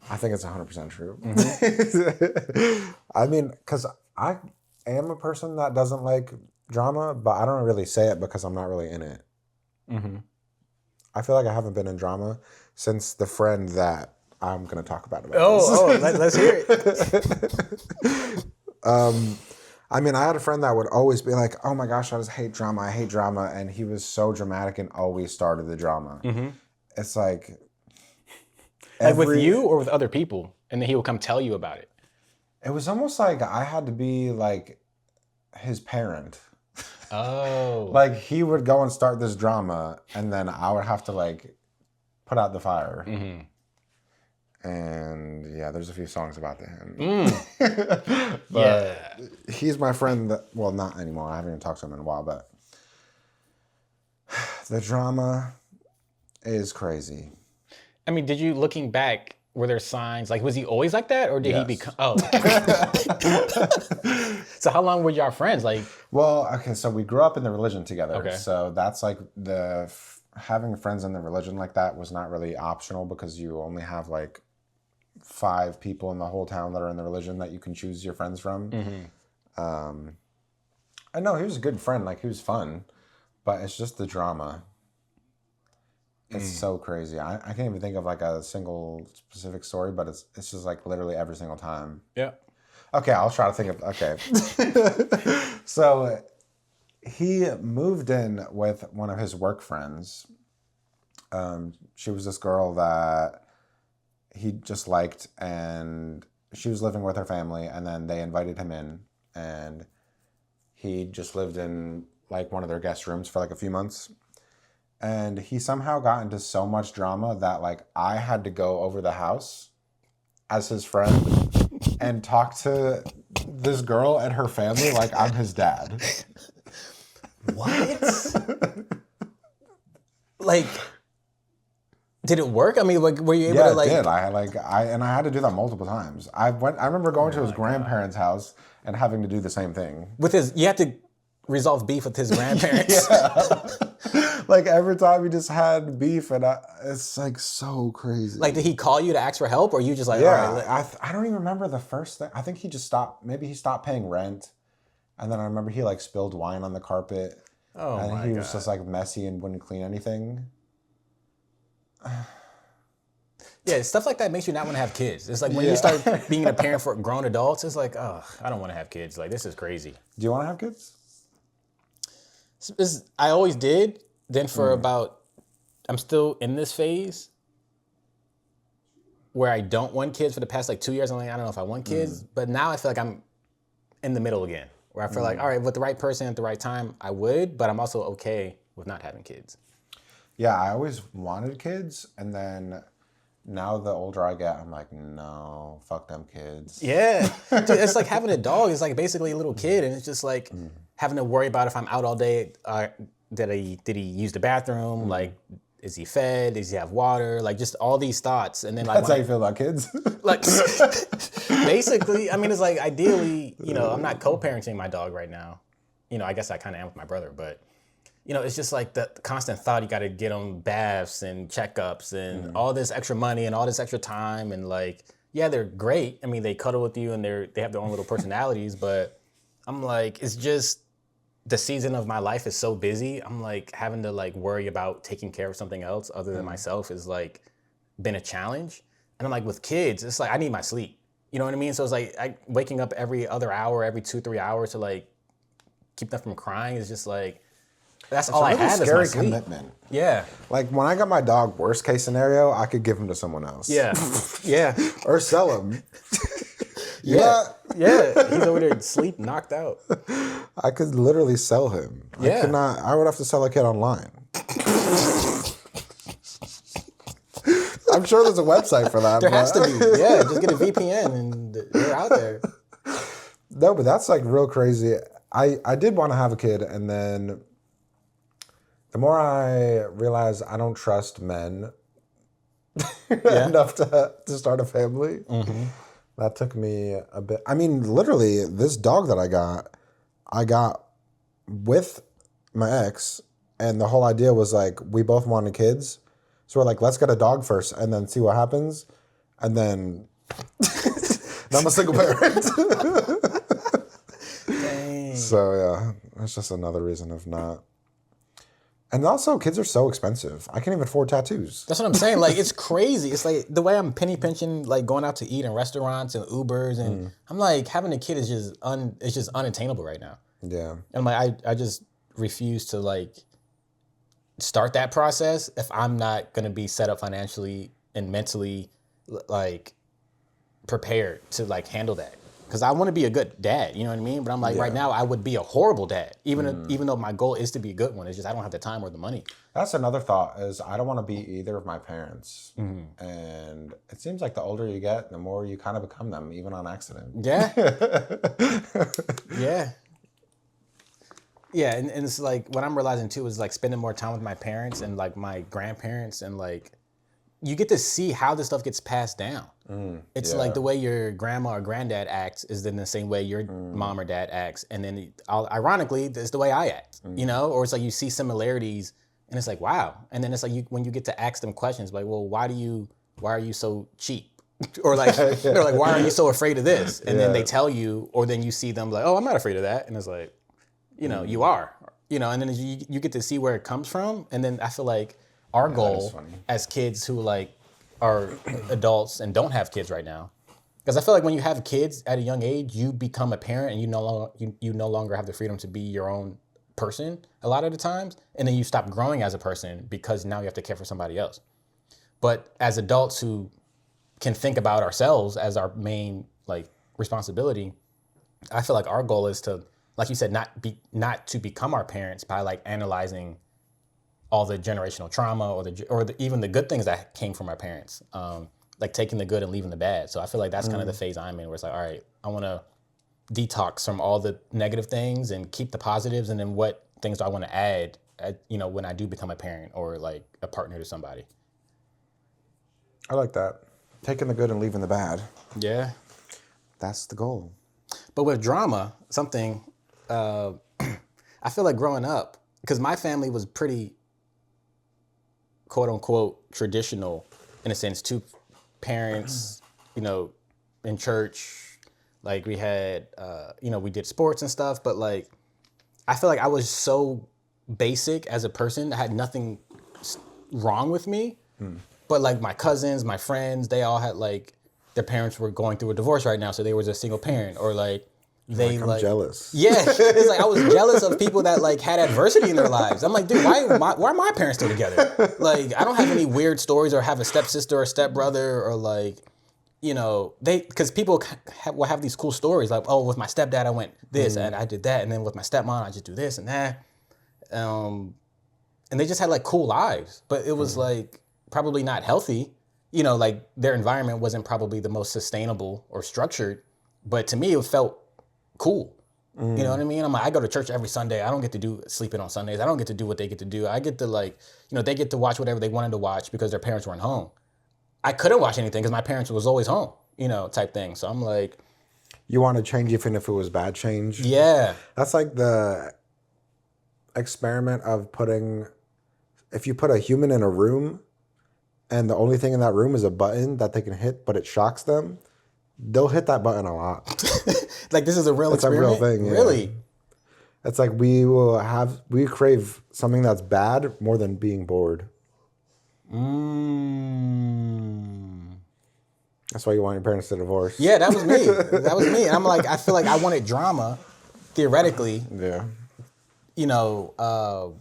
I think it's 100% true. I mean, because am a person that doesn't like drama, but I don't really say it because I'm not really in it. Mm-hmm. I feel like I haven't been in drama since the friend that I'm going to talk about this. Let's hear it. I mean, I had a friend that would always be like, oh my gosh, I just hate drama. I hate drama. And he was so dramatic and always started the drama. Mm-hmm. It's like... Like with you or with other people? And then he will come tell you about it. It was almost like I had to be like his parent. Oh. Like he would go and start this drama and then I would have to like put out the fire. Mm-hmm. And yeah, there's a few songs about him. Yeah. He's my friend that, well, not anymore. I haven't even talked to him in a while, but the drama is crazy. I mean, did you, looking back, were there signs, like, was he always like that, or did he become, So how long were y'all friends? Like, well, okay, so we grew up in the religion together. Okay. So that's like having friends in the religion like that was not really optional because you only have like 5 people in the whole town that are in the religion that you can choose your friends from. mm-hmm. I know he was a good friend, like he was fun, but it's just the drama. It's so crazy. I can't even think of like a single specific story, but it's just like literally every single time. Yeah. Okay, I'll try to think of, okay. So he moved in with one of his work friends. She was this girl that he just liked, and she was living with her family, and then they invited him in, and he just lived in like one of their guest rooms for like a few months. And he somehow got into so much drama that like I had to go over the house as his friend and talk to this girl and her family like I'm his dad. What? Like, did it work? I mean, like, were you able Yeah, to like? it did. I had to do that multiple times. I remember going to his grandparents' house and having to do the same thing. With his, you had to resolve beef with his grandparents. Like every time we just had beef, and it's like so crazy. Like, did he call you to ask for help, or you just like, Yeah, all right, I don't even remember the first thing. I think he just stopped. Maybe he stopped paying rent, and then I remember he like spilled wine on the carpet. oh And my he God. was just like messy and wouldn't clean anything. Yeah, stuff like that makes you not want to have kids. It's like when you start being a parent for grown adults, it's like, oh, I don't want to have kids. Like, this is crazy. Do you want to have kids? I always did. Then for about, I'm still in this phase where I don't want kids for the past like 2 years. I'm like, I don't know if I want kids, but now I feel like I'm in the middle again, where I feel like, all right, with the right person at the right time, I would, but I'm also okay with not having kids. Yeah, I always wanted kids, and then now the older I get, I'm like, no, fuck them kids. Yeah. Dude, it's like having a dog is like basically a little kid, and it's just like having to worry about if I'm out all day, did he use the bathroom? Like, is he fed? Does he have water? Like, just all these thoughts. And then like, That's how you feel about kids? like basically, I mean, it's like ideally, you know, I'm not co-parenting my dog right now. You know, I guess I kind of am with my brother, but you know, it's just like the constant thought you got to get them baths and checkups and all this extra money and all this extra time. And like, yeah, they're great. I mean, they cuddle with you and they have their own little personalities, but I'm like, it's just, the season of my life is so busy. I'm like having to like worry about taking care of something else other than myself is like been a challenge. And I'm like with kids, it's like I need my sleep. You know what I mean? So it's like waking up every other hour, every 2-3 hours to like keep them from crying is just like, that's all I It's a have really is my scary sleep. commitment. Yeah. Like when I got my dog, worst case scenario, I could give him to someone else. Yeah. Yeah. Or sell him. Yeah. Yeah. He's over there sleep knocked out. I could literally sell him. Yeah. I would have to sell a kid online. I'm sure there's a website for that. There has to be. Yeah. Just get a VPN and they're out there. No, but that's like real crazy. I did want to have a kid, and then the more I realized I don't trust men enough to start a family, that took me a bit. I mean, literally, this dog that I got with my ex, and the whole idea was like we both wanted kids, so we're like, let's get a dog first, and then see what happens, and then now I'm a single parent. So yeah, that's just another reason of not. And also, kids are so expensive. I can't even afford tattoos. That's what I'm saying. Like, it's crazy. It's like the way I'm penny pinching, like going out to eat in restaurants and Ubers, and I'm like, having a kid is just it's just unattainable right now. Yeah. And I'm like, I just refuse to like start that process if I'm not gonna be set up financially and mentally like prepared to like handle that. Because I want to be a good dad, you know what I mean? But I'm like, right now, I would be a horrible dad, even though my goal is to be a good one. It's just I don't have the time or the money. That's another thought is I don't want to be either of my parents. And it seems like the older you get, the more you kind of become them, even on accident. Yeah. Yeah. Yeah, and it's like what I'm realizing too is like spending more time with my parents and like my grandparents and like you get to see how this stuff gets passed down. It's like the way your grandma or granddad acts is then the same way your mom or dad acts. And then ironically, it's the way I act, you know? Or it's like you see similarities and it's like, wow. And then it's like when you get to ask them questions, like, well, why are you so cheap? Or like, they're like, why are you so afraid of this? And then they tell you, or then you see them like, oh, I'm not afraid of that. And it's like, you know, you are, you know, and then you get to see where it comes from. And then I feel like our goal as kids who like are adults and don't have kids right now, because I feel like when you have kids at a young age, you become a parent and you no longer have the freedom to be your own person a lot of the times. And then you stop growing as a person because now you have to care for somebody else. But as adults who can think about ourselves as our main like responsibility, I feel like our goal is to, like you said, not to become our parents by like analyzing all the generational trauma or even the good things that came from our parents, like taking the good and leaving the bad. So I feel like that's kind of the phase I'm in, where it's like, all right, I want to detox from all the negative things and keep the positives, and then what things do I want to add, you know, when I do become a parent or like a partner to somebody. I like that. Taking the good and leaving the bad. Yeah. That's the goal. But with drama, something, I feel like growing up, because my family was pretty, quote unquote, traditional in a sense, two parents, you know, in church, like we had, you know, we did sports and stuff, but like, I feel like I was so basic as a person. I had nothing wrong with me, but like my cousins, my friends, they all had like, their parents were going through a divorce right now, so they was a single parent, or like, they I'm jealous. Yeah, it's like I was jealous of people that like had adversity in their lives. I'm like, dude, why are my parents still together? Like, I don't have any weird stories or have a stepsister or stepbrother or like, you know, because people will have these cool stories like, oh, with my stepdad I went this and I did that, and then with my stepmom I just do this and that, and they just had like cool lives, but it was like probably not healthy. You know, like their environment wasn't probably the most sustainable or structured, but to me it felt cool. You know what I mean? I'm like, I go to church every Sunday. I don't get to do sleeping on Sundays. I don't get to do what they get to do. I get to like, you know, they get to watch whatever they wanted to watch because their parents weren't home. I couldn't watch anything because my parents was always home, you know, type thing. So I'm like, you want to change even if it was bad change? Yeah. That's like the experiment of if you put a human in a room and the only thing in that room is a button that they can hit, but it shocks them, they'll hit that button a lot. Like this is a real experiment? It's a real thing. Yeah. Really? It's like we crave something that's bad more than being bored. That's why you want your parents to divorce. Yeah, that was me. That was me. And I'm like, I feel like I wanted drama, theoretically. Yeah. You know,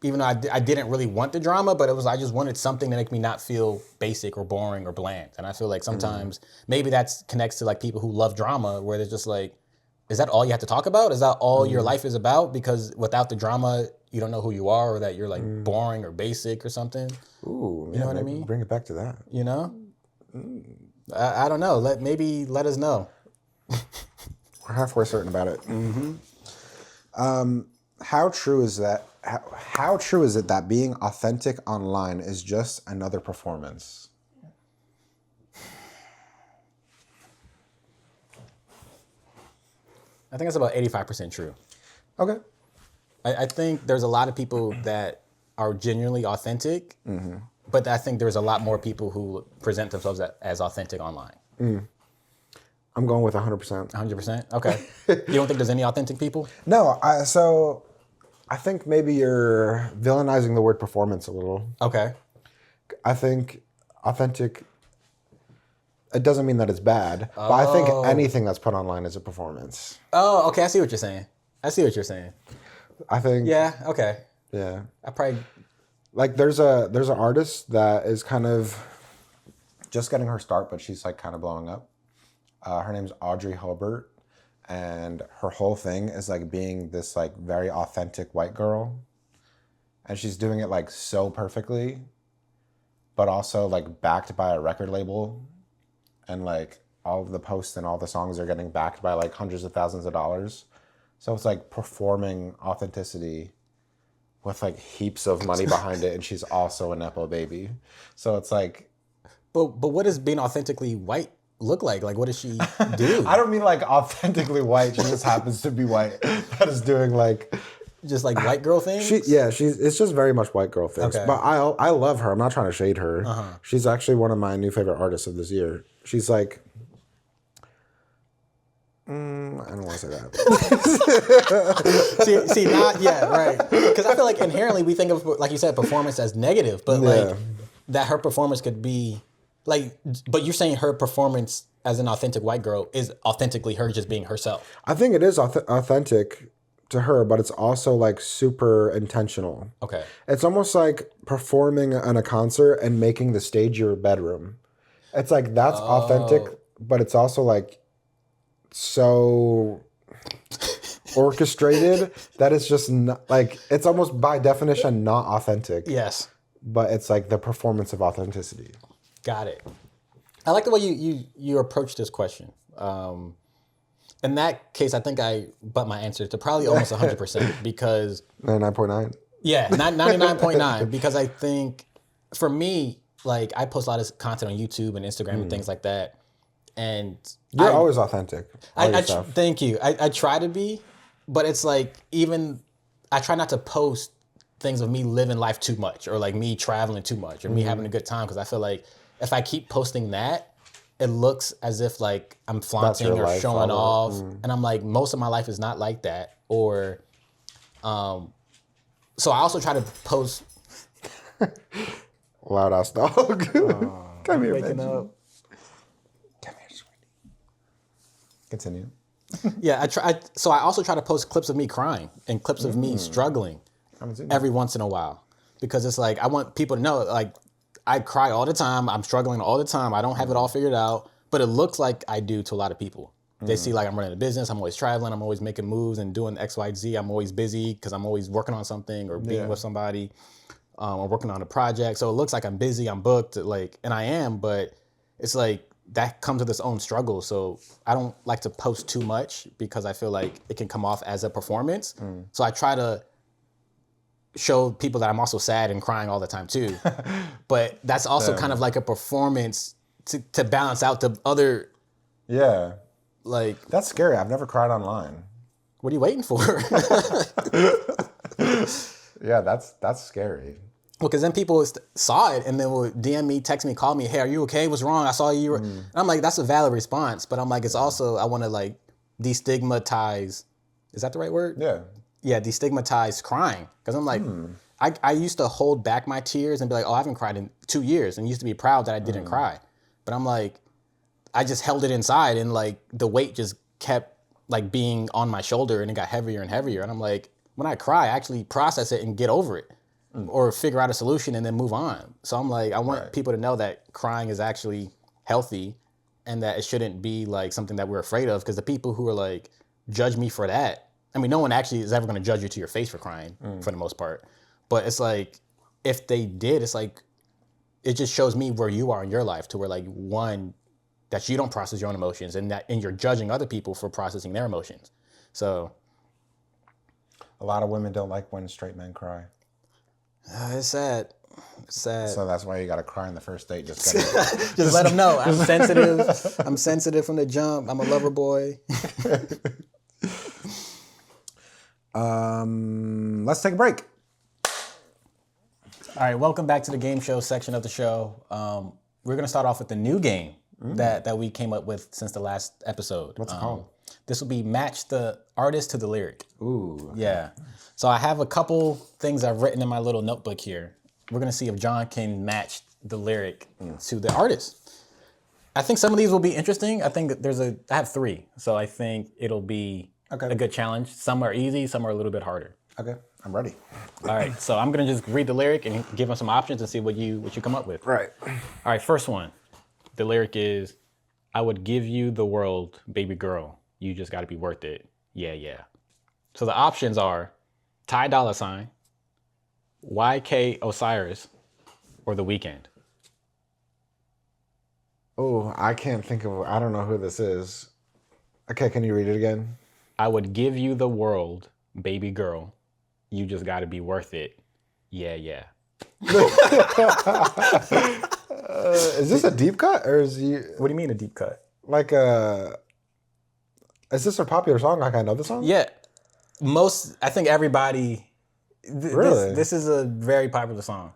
even though I didn't really want the drama, but I just wanted something to make me not feel basic or boring or bland. And I feel like sometimes maybe that connects to like people who love drama, where they're just like, is that all you have to talk about? Is that all your life is about? Because without the drama, you don't know who you are, or that you're like boring or basic or something. Ooh, you know what I mean? Bring it back to that. You know? I don't know. Let us know. We're halfway certain about it. How true is that? How true is it that being authentic online is just another performance? I think it's about 85% true. Okay. I think there's a lot of people that are genuinely authentic, but I think there's a lot more people who present themselves as authentic online. I'm going with 100%. 100%? Okay. You don't think there's any authentic people? No, I think maybe you're villainizing the word performance a little. Okay. I think authentic, it doesn't mean that it's bad, but I think anything that's put online is a performance. Oh, okay. I see what you're saying. I think. Yeah, okay. Yeah. I probably... Like there's an artist that is kind of just getting her start, but she's like kind of blowing up. Her name's Audrey Hobart, and her whole thing is like being this like very authentic white girl, and she's doing it like so perfectly, but also like backed by a record label, and like all of the posts and all the songs are getting backed by like hundreds of thousands of dollars. So it's like performing authenticity with like heaps of money behind it, and she's also a nepo baby. So it's like, But what does being authentically white look like? Like, what does she do? I don't mean like authentically white. She just happens to be white. That is doing like Just like white girl things? it's just very much white girl things. Okay. But I love her. I'm not trying to shade her. She's actually one of my new favorite artists of this year. She's like, I don't want to say that. see, not yet, right? Because I feel like inherently we think of, like you said, performance as negative, but like that her performance could be like, but you're saying her performance as an authentic white girl is authentically her just being herself. I think it is authentic to her, but it's also like super intentional. Okay. It's almost like performing in a concert and making the stage your bedroom. It's like that's authentic, but it's also like so orchestrated that it's just not, like it's almost by definition not authentic. Yes. But it's like the performance of authenticity. Got it. I like the way you approach this question. In that case, I think I butt my answer to probably almost 100% because 99.9. yeah, 99.9 because I think for me, like I post a lot of content on YouTube and Instagram and things like that, and You're always authentic. Thank you. I try to be, but it's like even I try not to post things of me living life too much or like me traveling too much or me having a good time because I feel like if I keep posting that, it looks as if like I'm flaunting or life, showing off, and I'm like most of my life is not like that. Or, so I also try to post. Loud ass dog. Come here, Waking Benji. up. Come here, sweetie. Continue. Yeah, so I also try to post clips of me crying and clips of me struggling every once in a while because it's like I want people to know like I cry all the time. I'm struggling all the time. I don't have it all figured out, but it looks like I do to a lot of people. They see like I'm running a business. I'm always traveling. I'm always making moves and doing X, Y, Z. I'm always busy because I'm always working on something or being with somebody or working on a project. So it looks like I'm busy. I'm booked. Like, and I am, but it's like that comes with its own struggle. So I don't like to post too much because I feel like it can come off as a performance. So I try to show people that I'm also sad and crying all the time too. But that's also kind of like a performance to balance out the other. Yeah. Like, That's scary. I've never cried online. what are you waiting for? Yeah, that's scary. Well, because then people saw it and then will DM me, text me, call me, hey, are you okay? What's wrong? I saw you. And I'm like, that's a valid response. But I'm like, it's also, I want to like destigmatize. Is that the right word? Yeah. Yeah, destigmatize crying. Because I'm like, I used to hold back my tears and be like, oh, I haven't cried in 2 years. And used to be proud that I didn't cry. But I'm like, I just held it inside and like the weight just kept like being on my shoulder and it got heavier and heavier. And I'm like, when I cry, I actually process it and get over it or figure out a solution and then move on. So I'm like, I want people to know that crying is actually healthy and that it shouldn't be like something that we're afraid of because the people who are like, judge me for that. I mean, no one actually is ever going to judge you to your face for crying for the most part. But it's like, if they did, it's like, it just shows me where you are in your life to where like one, that you don't process your own emotions and you're judging other people for processing their emotions. So A lot of women don't like when straight men cry. it's sad. It's sad. So that's why you got to cry on the first date. Just Just let them know. I'm sensitive. I'm sensitive from the jump. I'm a lover boy. Let's take a break. All right, welcome back to the game show section of the show. We're going to start off with the new game that we came up with since the last episode. What's it called? This will be match the artist to the lyric. Ooh. Yeah. So I have a couple things I've written in my little notebook here. We're gonna see if John can match the lyric to the artist. I think some of these will be interesting. I think I have 3, so I think it'll be a good challenge. Some are easy, some are a little bit harder. Okay, I'm ready. All right, so I'm gonna just read the lyric and give them some options and see what you come up with. Right. All right, first one. The lyric is, "I would give you the world, baby girl. You just got to be worth it. Yeah, yeah." So the options are Ty Dolla $ign, YK Osiris, or The Weeknd. Oh, I can't think of. I don't know who this is. Okay, can you read it again? I would give you the world, baby girl. You just got to be worth it. Yeah, yeah. Is this a deep cut or is he What do you mean a deep cut? like a? Is this a popular song? Like I know the song. Yeah, I think everybody. Really? This is a very popular song.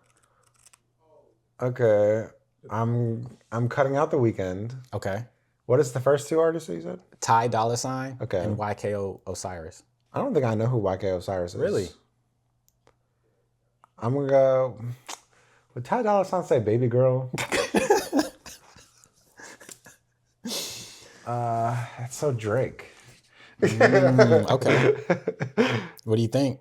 Okay, I'm cutting out The Weeknd. Okay. What is the first 2 artists that you said? Ty Dolla $ign Okay. and YK Osiris. I don't think I know who YK Osiris is. Really? I'm gonna go. Would Ty Dolla $ign say "Baby Girl"? That's so Drake. Okay. What do you think?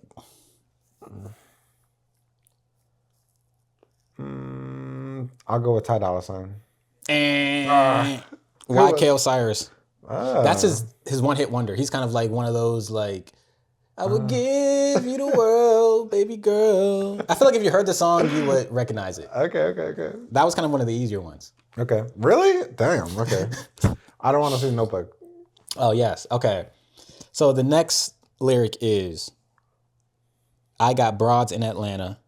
I'll go with Ty Dolla $ign. And YK Osiris. That's his one-hit wonder. He's kind of like one of those like, I would give you the world, baby girl. I feel like if you heard the song, you would recognize it. Okay. That was kind of one of the easier ones. Okay. Really? Damn. Okay. I don't want to see Notebook. Oh, yes. Okay. So the next lyric is, I got broads in Atlanta,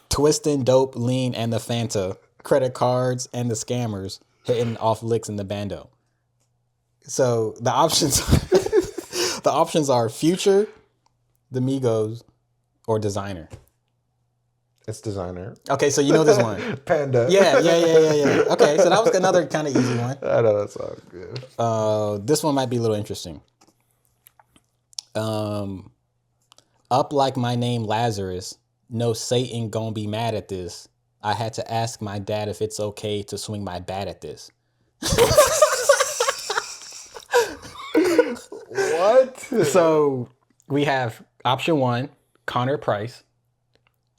twisting dope, lean, and the Fanta, credit cards and the scammers, hitting off licks in the bando. So the options are Future, the Migos, or Designer. It's Designer. Okay, so you know this one. Panda. Yeah. Okay, so that was another kind of easy one. I know that song. Good. This one might be a little interesting. Up like my name Lazarus. No Satan gonna be mad at this. I had to ask my dad if it's okay to swing my bat at this. What? So we have option 1, Connor Price.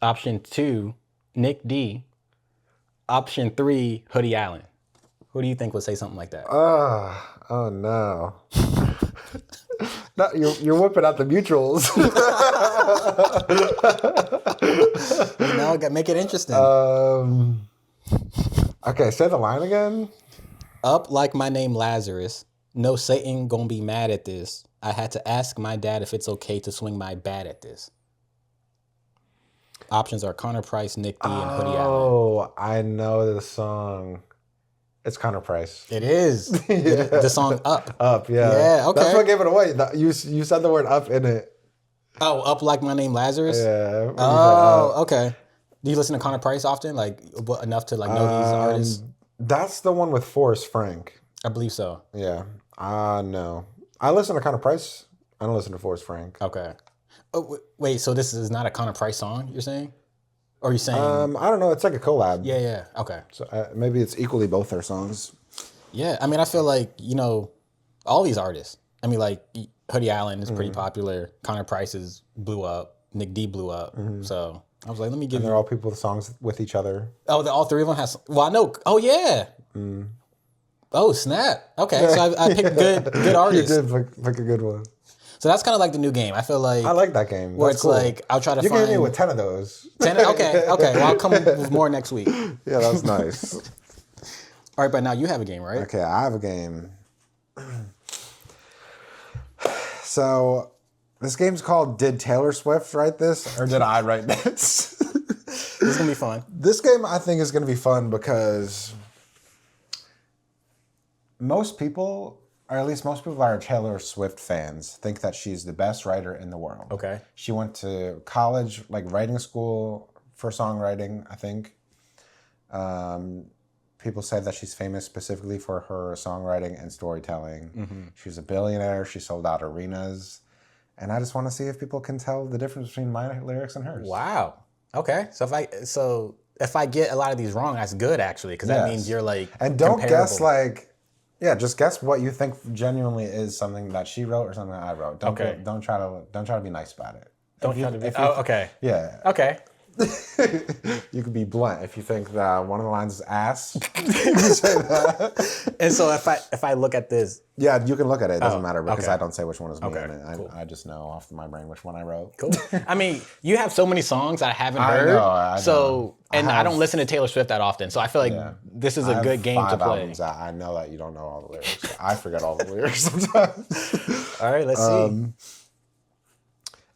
Option 2, Nick D. Option 3, Hoodie Allen. Who do you think would say something like that? Oh no. No, you're whipping out the mutuals. Make it interesting. Okay, say the line again. Up like my name Lazarus. No Satan gonna be mad at this. I had to ask my dad if it's okay to swing my bat at this. Options are Connor Price, Nick D, and Hoodie Allen. Oh, I know the song. It's Connor Price. It is. The song Up. Up, yeah. Yeah, okay. That's what gave it away. You said the word up in it. Oh, Up like my name Lazarus? Yeah. Oh, okay. Do you listen to Connor Price often? Like enough to like know these artists? That's the one with Forrest Frank. I believe so. Yeah. No. I listen to Connor Price. I don't listen to Forrest Frank. Okay. Oh, wait, so this is not a Connor Price song, you're saying? Or are you saying? I don't know. It's like a collab. Yeah. Okay. So maybe it's equally both their songs. Yeah, I mean, I feel like, all these artists. I mean, like, Hoodie Allen is pretty popular. Connor Price blew up. Nick D blew up. So I was like, let me give And you. they're all people with songs with each other. Oh, all 3 of them has. Well, I know. Oh, yeah. Oh, snap. Okay, so I picked good artists. You did pick a good one. So that's kind of like the new game. I feel like. I like that game. Where That's it's cool. like, I'll try to You find. gave me with 10 of those. 10. Okay. Well, I'll come with more next week. Yeah, that's nice. All right, but now you have a game, right? Okay, I have a game. So, this game's called Did Taylor Swift write this or did I write this? This is going to be fun. This game I think is going to be fun because most people, or at least most people that are Taylor Swift fans, think that she's the best writer in the world. Okay. She went to college, like writing school for songwriting, I think. people say that she's famous specifically for her songwriting and storytelling. She's a billionaire. She sold out arenas. And I just want to see if people can tell the difference between my lyrics and hers. Wow. Okay. So if I get a lot of these wrong, that's good actually, because that means you're like and don't guess comparable. just guess what you think genuinely is something that she wrote or something that I wrote. Don't try to be nice about it. Don't try to be. Oh, okay. Yeah. Okay. You could be blunt if you think that one of the lines is ass. You can say that. And so if I look at this, Yeah, you can look at it. It doesn't matter because okay. I don't say which one is me. Okay, And cool. I just know off my brain which one I wrote. cool. I mean, you have so many songs I haven't I heard. know, I so know. I don't listen to Taylor Swift that often. So I feel like this is I a have good game to 5 play. albums that I know that you don't know all the lyrics. I forget all the lyrics sometimes. All right, let's see.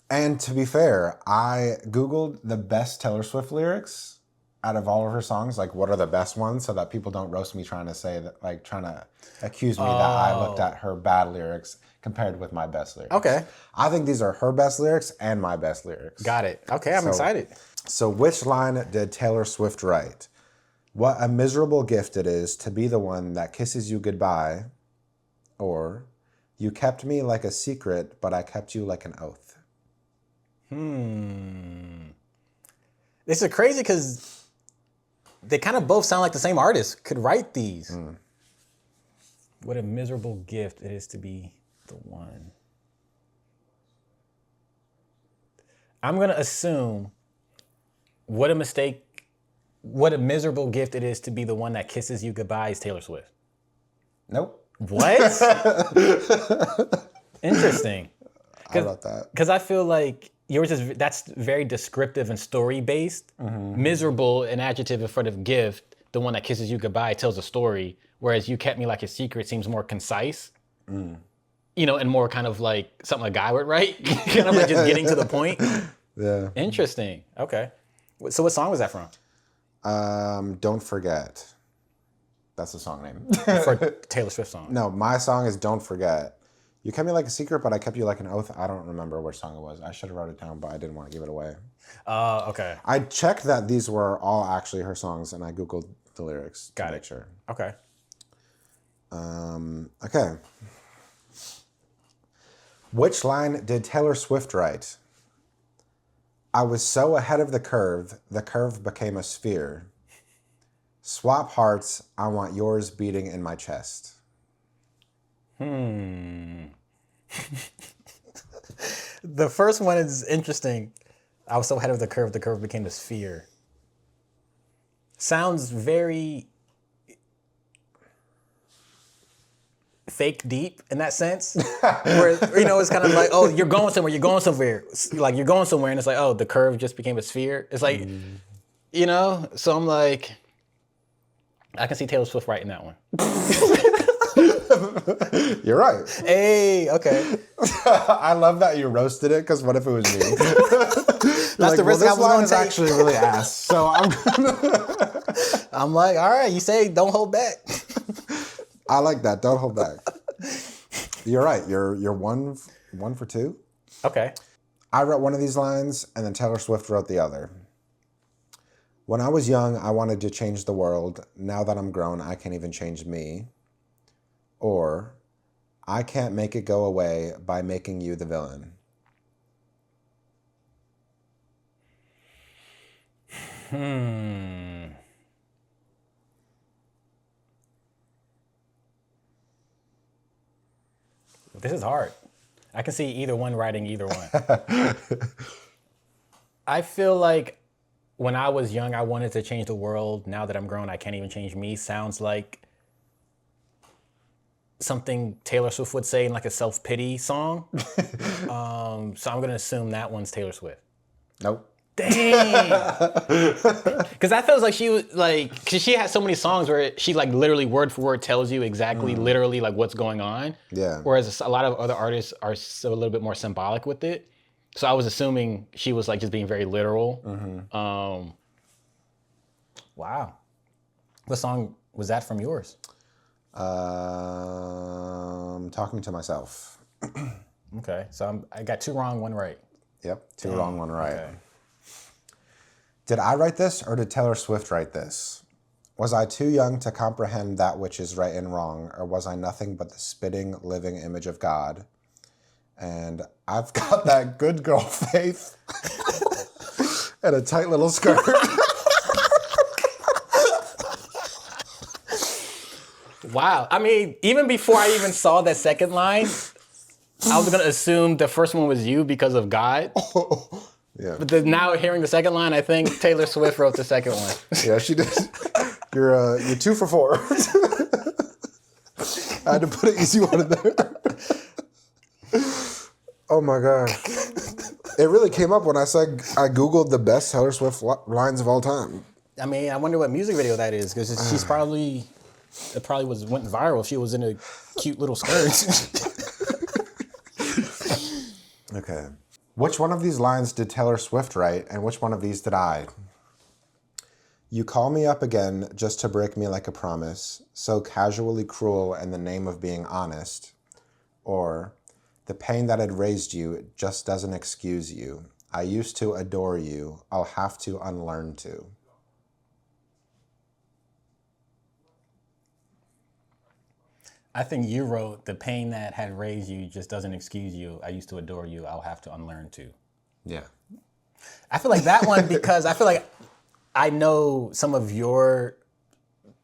And to be fair, I Googled the best Taylor Swift lyrics out of all of her songs. Like, what are the best ones so that people don't roast me trying to say that, like, trying to accuse me that I looked at her bad lyrics compared with my best lyrics. Okay. I think these are her best lyrics and my best lyrics. Got it. Okay, I'm excited. So, which line did Taylor Swift write? What a miserable gift it is to be the one that kisses you goodbye. Or, you kept me like a secret, but I kept you like an oath. This is crazy because they kind of both sound like the same artist could write these. What a miserable gift it is to be the one. I'm going to assume what a miserable gift it is to be the one that kisses you goodbye is Taylor Swift. Nope. What? Interesting. I wrote that. Because I feel like yours that's very descriptive and story based. Miserable, an adjective in front of gift, the one that kisses you goodbye tells a story, whereas you kept me like a secret seems more concise. You know, and more kind of like something a guy would write, kind of like just getting to the point. Yeah. Interesting. Okay. So what song was that from? Don't Forget. That's the song name. For Taylor Swift song. No, my song is Don't Forget. You kept me like a secret, but I kept you like an oath. I don't remember which song it was. I should have wrote it down, but I didn't want to give it away. Okay. I checked that these were all actually her songs, and I Googled the lyrics to make sure. Okay. Okay. Which line did Taylor Swift write? I was so ahead of the curve became a sphere. Swap hearts, I want yours beating in my chest. The first one is interesting. I was so ahead of the curve became a sphere. Sounds very fake deep in that sense. Where, you know, it's kind of like, oh, you're going somewhere. Like, you're going somewhere, and it's like, oh, the curve just became a sphere. It's like, you know? So I'm like, I can see Taylor Swift writing that one. You're right. Hey, okay. I love that you roasted it, because what if it was me? That's the risk I was going to take. Actually really ass. So I'm like, all right, you say don't hold back. I like that. Don't hold back. You're right. You're one for two. Okay. I wrote one of these lines, and then Taylor Swift wrote the other. When I was young, I wanted to change the world. Now that I'm grown, I can't even change me. Or, I can't make it go away by making you the villain. This is hard. I can see either one writing either one. I feel like when I was young, I wanted to change the world. Now that I'm grown, I can't even change me. Sounds like something Taylor Swift would say in like a self-pity song. So I'm going to assume that one's Taylor Swift. Nope. Dang. Because that feels like she was like, because she has so many songs where she like literally word for word tells you exactly, literally like what's going on. Yeah. Whereas a lot of other artists are so a little bit more symbolic with it. So I was assuming she was like just being very literal. Wow. What song was that from yours? Talking to Myself. Okay. So I got 2 wrong, 1 right. Yep. 2 wrong, 1 right. Okay. Did I write this or did Taylor Swift write this? Was I too young to comprehend that which is right and wrong, or was I nothing but the spitting, living image of God? And I've got that good girl faith and a tight little skirt. Wow. I mean, even before I even saw that second line, I was going to assume the first one was you because of God. Yeah. But now hearing the second line, I think Taylor Swift wrote the second one. Yeah, she did. You're 2 for 4. I had to put an easy one in there. Oh my god. It really came up when I Googled the best Taylor Swift lines of all time. I mean, I wonder what music video that is, because it probably went viral. She was in a cute little skirt. Okay. Which one of these lines did Taylor Swift write, and which one of these did I? You call me up again just to break me like a promise, so casually cruel in the name of being honest. Or, the pain that had raised you just doesn't excuse you. I used to adore you. I'll have to unlearn to. I think you wrote, the pain that had raised you just doesn't excuse you. I used to adore you. I'll have to unlearn to. Yeah. I feel like that one, because I feel like I know some of your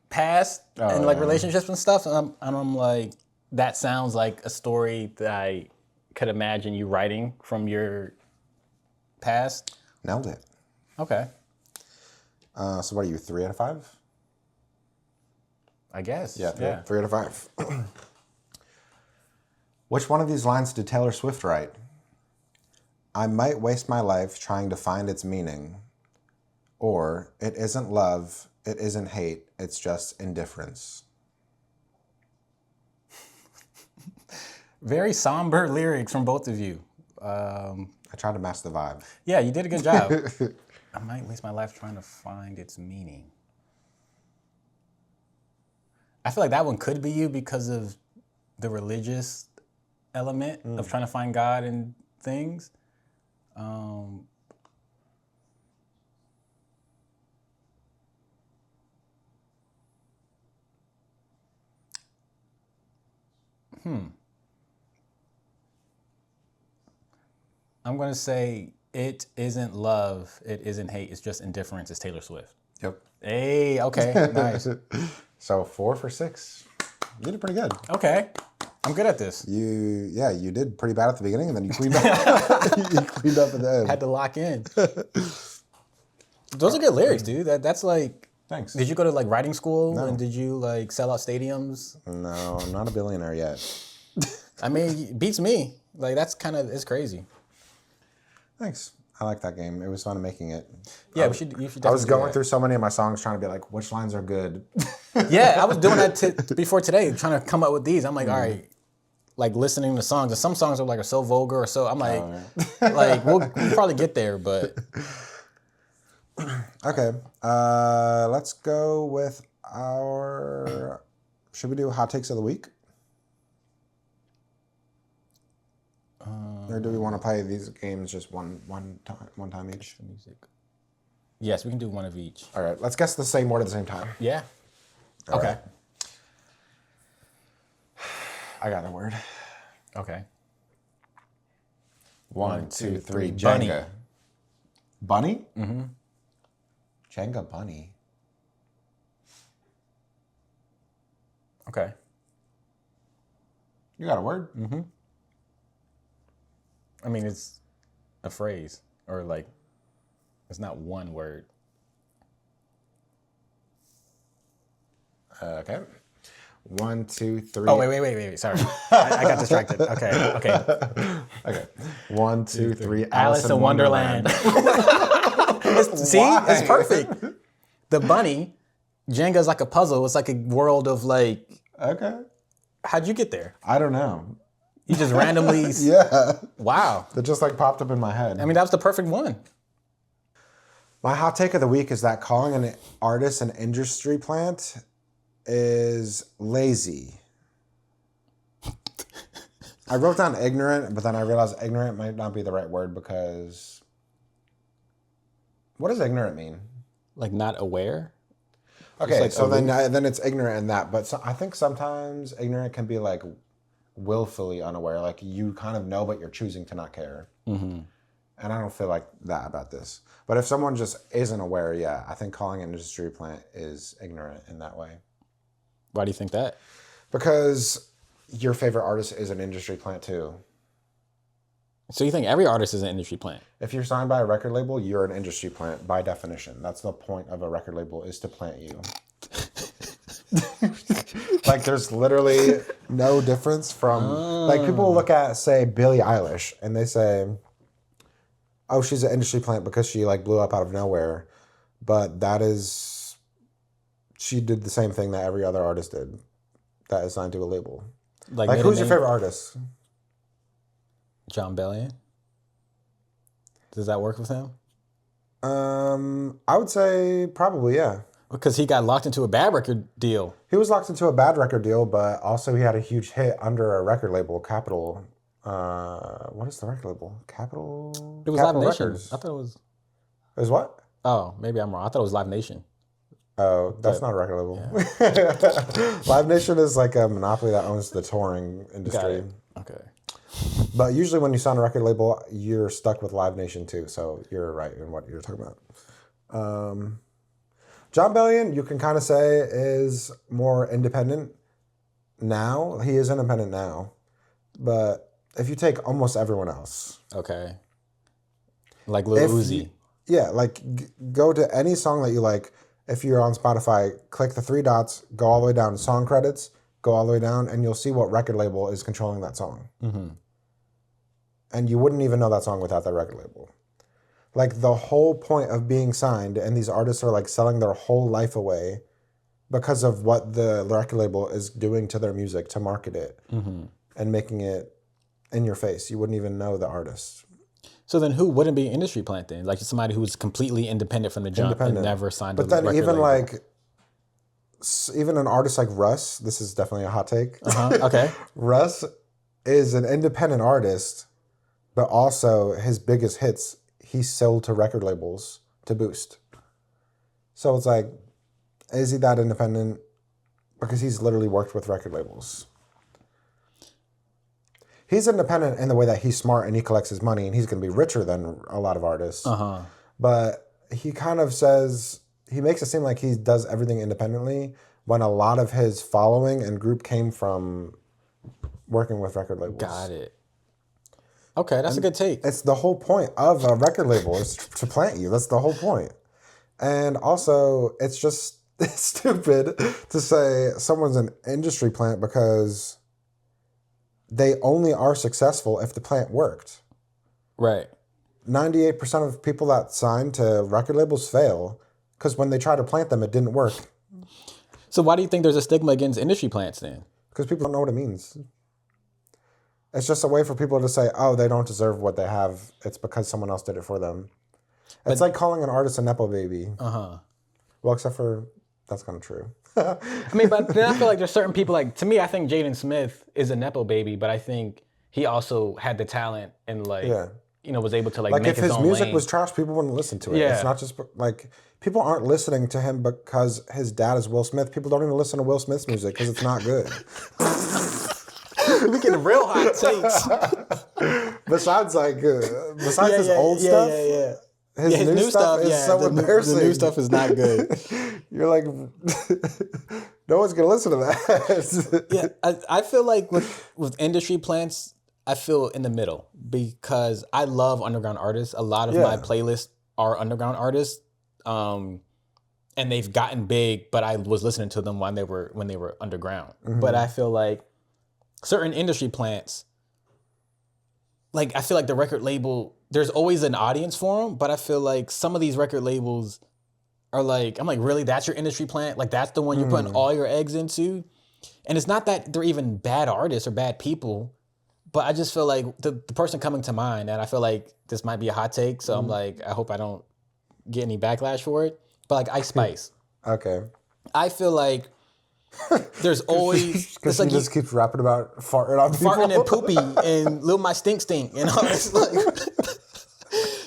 past and like relationships and stuff. And I'm like, that sounds like a story that I could imagine you writing from your past. Nailed it. Okay. So what are you, 3 out of 5? I guess. Yeah, 3 out of 5. Which one of these lines did Taylor Swift write? I might waste my life trying to find its meaning. Or, it isn't love, it isn't hate, it's just indifference. Very somber lyrics from both of you. I tried to match the vibe. Yeah, you did a good job. I might waste my life trying to find its meaning. I feel like that one could be you because of the religious element of trying to find God in things. I'm going to say it isn't love, it isn't hate, it's just indifference. It's Taylor Swift. Yep. Hey, okay, nice. So 4 for 6. You did pretty good. Okay, I'm good at this. You did pretty bad at the beginning, and then you cleaned up. You cleaned up at the end. Had to lock in. Those are good lyrics, dude. That's like. Thanks. Did you go to like writing school No. and did you like sell out stadiums? No, I'm not a billionaire yet. I mean, beats me. Like it's crazy. Thanks. I like that game. It was fun making it. Yeah, you should definitely I was do going that. through so many of my songs trying to be like, which lines are good? Yeah, I was doing that before today, trying to come up with these. I'm like, all right, like listening to songs, and some songs are so vulgar or so. I'm like, like we'll probably get there, but Okay. Let's go with our. Should we do hot takes of the week? Or do we want to play these games just one time each? music. Yes, we can do one of each. All right. Let's guess the same word at the same time. Yeah. All Okay. right. I got a word. Okay. 1, 2, 3. Bunny. Jenga. Bunny? Mm-hmm. Jenga bunny. Okay. You got a word? Mm-hmm. I mean, it's a phrase, or like, it's not one word. Okay. 1, 2, 3. Oh, wait. Sorry. I got distracted. Okay. Okay. 1, 2, 3. Alice in Wonderland. See? Why? It's perfect. The bunny, Jenga's like a puzzle. It's like a world of like, Okay. how'd you get there? I don't know. You just randomly, Yeah. wow. That just like popped up in my head. I mean, that was the perfect one. My hot take of the week is that calling an artist an industry plant is lazy. I wrote down ignorant, but then I realized ignorant might not be the right word because what does ignorant mean? Like not aware? Okay, like so aloof. then it's ignorant in that, but I think sometimes ignorant can be like willfully unaware, like you kind of know, but you're choosing to not care. Mm-hmm. And I don't feel like that about this. But if someone just isn't aware, yeah, I think calling it an industry plant is ignorant in that way. Why do you think that? Because your favorite artist is an industry plant too. So you think every artist is an industry plant? If you're signed by a record label, you're an industry plant by definition. That's the point of a record label, is to plant you. Like there's literally no difference from like people look at, say, Billie Eilish and they say, oh, she's an industry plant because she like blew up out of nowhere. But she did the same thing that every other artist did that is signed to a label. Like who's your favorite artist? Jon Bellion. Does that work with him? I would say probably, yeah. Because he got locked into a bad record deal. He was locked into a bad record deal, but also he had a huge hit under a record label, Capitol. What is the record label? Capitol? It was Capitol Live Nation. Records. I thought it was. It was what? Oh, maybe I'm wrong. I thought it was Live Nation. Oh, that's not a record label. Yeah. Live Nation is like a monopoly that owns the touring industry. Okay. But usually when you sign a record label, you're stuck with Live Nation too. So you're right in what you're talking about. Jon Bellion, you can kind of say, is more independent now. He is independent now. But if you take almost everyone else. Okay. Like Lil Uzi. Like go to any song that you like. If you're on Spotify, click the three dots, go all the way down to song credits, go all the way down, and you'll see what record label is controlling that song. Mm-hmm. And you wouldn't even know that song without that record label. Like the whole point of being signed, and these artists are like selling their whole life away because of what the record label is doing to their music to market it and making it in your face. You wouldn't even know the artist. So then who wouldn't be an industry plant then? Like somebody who's completely independent from the jump and never signed a record label. But then even an artist like Russ, this is definitely a hot take. Okay. Russ is an independent artist, but also his biggest hits, he sold to record labels to boost. So it's like, is he that independent? Because he's literally worked with record labels. He's independent in the way that he's smart and he collects his money and he's going to be richer than a lot of artists. But he kind of says, he makes it seem like he does everything independently when a lot of his following and group came from working with record labels. Got it. Okay, that's a good take. It's the whole point of a record label is to plant you. That's the whole point. And also, it's just stupid to say someone's an industry plant because they only are successful if the plant worked. Right. 98% of people that sign to record labels fail because when they try to plant them, it didn't work. So why do you think there's a stigma against industry plants then? Because people don't know what it means. It's just a way for people to say, oh, they don't deserve what they have. It's because someone else did it for them. It's like calling an artist a Nepo baby. Well, except for that's kind of true. I mean, but then I feel like there's certain people, like, to me, I think Jaden Smith is a Nepo baby, but I think he also had the talent and, like, was able to, like make his own lane. Like, if his music was trash, people wouldn't listen to it. Yeah. It's not just, like, people aren't listening to him because his dad is Will Smith. People don't even listen to Will Smith's music because it's not good. We're getting real hot takes. Besides his old stuff. Yeah. His new stuff is so embarrassing. The new stuff is not good. You're like, no one's going to listen to that. Yeah, I feel like with industry plants, I feel in the middle because I love underground artists. A lot of my playlists are underground artists. And they've gotten big, but I was listening to them when they were underground. But I feel like certain industry plants, like I feel like the record label, there's always an audience for them, but I feel like some of these record labels are like, I'm like, really, that's your industry plant? Like that's the one you're putting all your eggs into? And it's not that they're even bad artists or bad people, but I just feel like the person coming to mind, and I feel like this might be a hot take, so I'm like, I hope I don't get any backlash for it, but like Ice Spice. Okay. I feel like there's always because he just keeps rapping about farting on people. Farting and poopy and Lil My Stink Stink and all this. Like,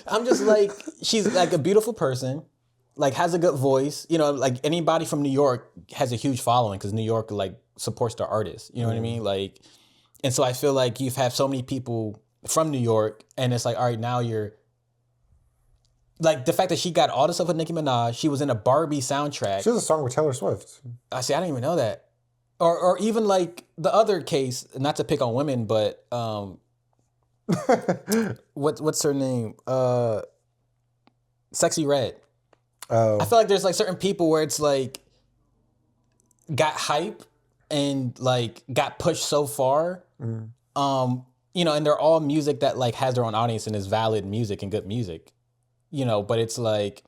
I'm just like, she's like a beautiful person. like has a good voice. You know, like anybody from New York has a huge following because New York like supports their artists. You know what I mean? Like, and so I feel like you've had so many people from New York, and it's like, all right, now you're like the fact that she got all the stuff with Nicki Minaj. She was in a Barbie soundtrack. She has a song with Taylor Swift. I see. I didn't even know that. Or even like the other case, not to pick on women, but what's her name? Sexy Red. Oh. I feel like there's like certain people where it's like got hype and like got pushed so far. You know, and they're all music that like has their own audience and is valid music and good music. You know, but it's like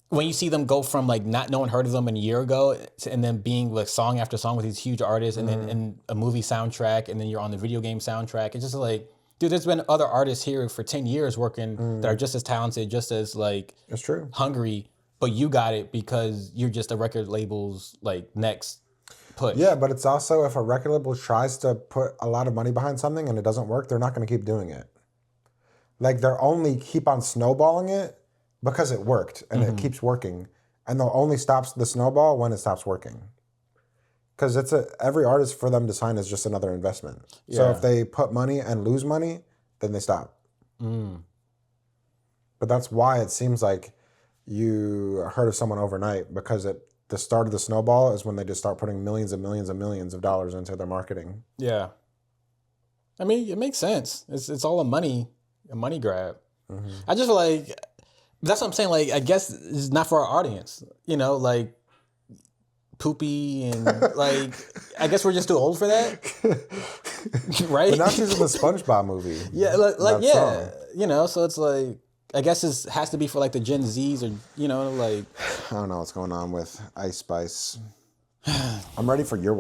when you see them go from like no one heard of them a year ago and then being like song after song with these huge artists and then in a movie soundtrack and then you're on the video game soundtrack, it's just like, dude, there's been other artists here for 10 years working that are just as talented, just as like It's true. hungry, but you got it because you're just a record label's like next push. Yeah, but it's also if a record label tries to put a lot of money behind something and it doesn't work, they're not going to keep doing it. Like they're only keep on snowballing it because it worked and it keeps working, and they'll only stop the snowball when it stops working. Because every artist for them to sign is just another investment. Yeah. So if they put money and lose money, then they stop. But that's why it seems like you heard of someone overnight, because the start of the snowball is when they just start putting millions and millions and millions of dollars into their marketing. Yeah. I mean, it makes sense. It's all a money grab. I just feel like that's what I'm saying. Like, I guess it's not for our audience, you know, like Poopy and like, I guess we're just too old for that. Right? But now she's in the SpongeBob movie. Yeah. Like yeah. Song. You know, so it's like, I guess it has to be for like the Gen Zs or, you know, like. I don't know what's going on with Ice Spice. I'm ready for your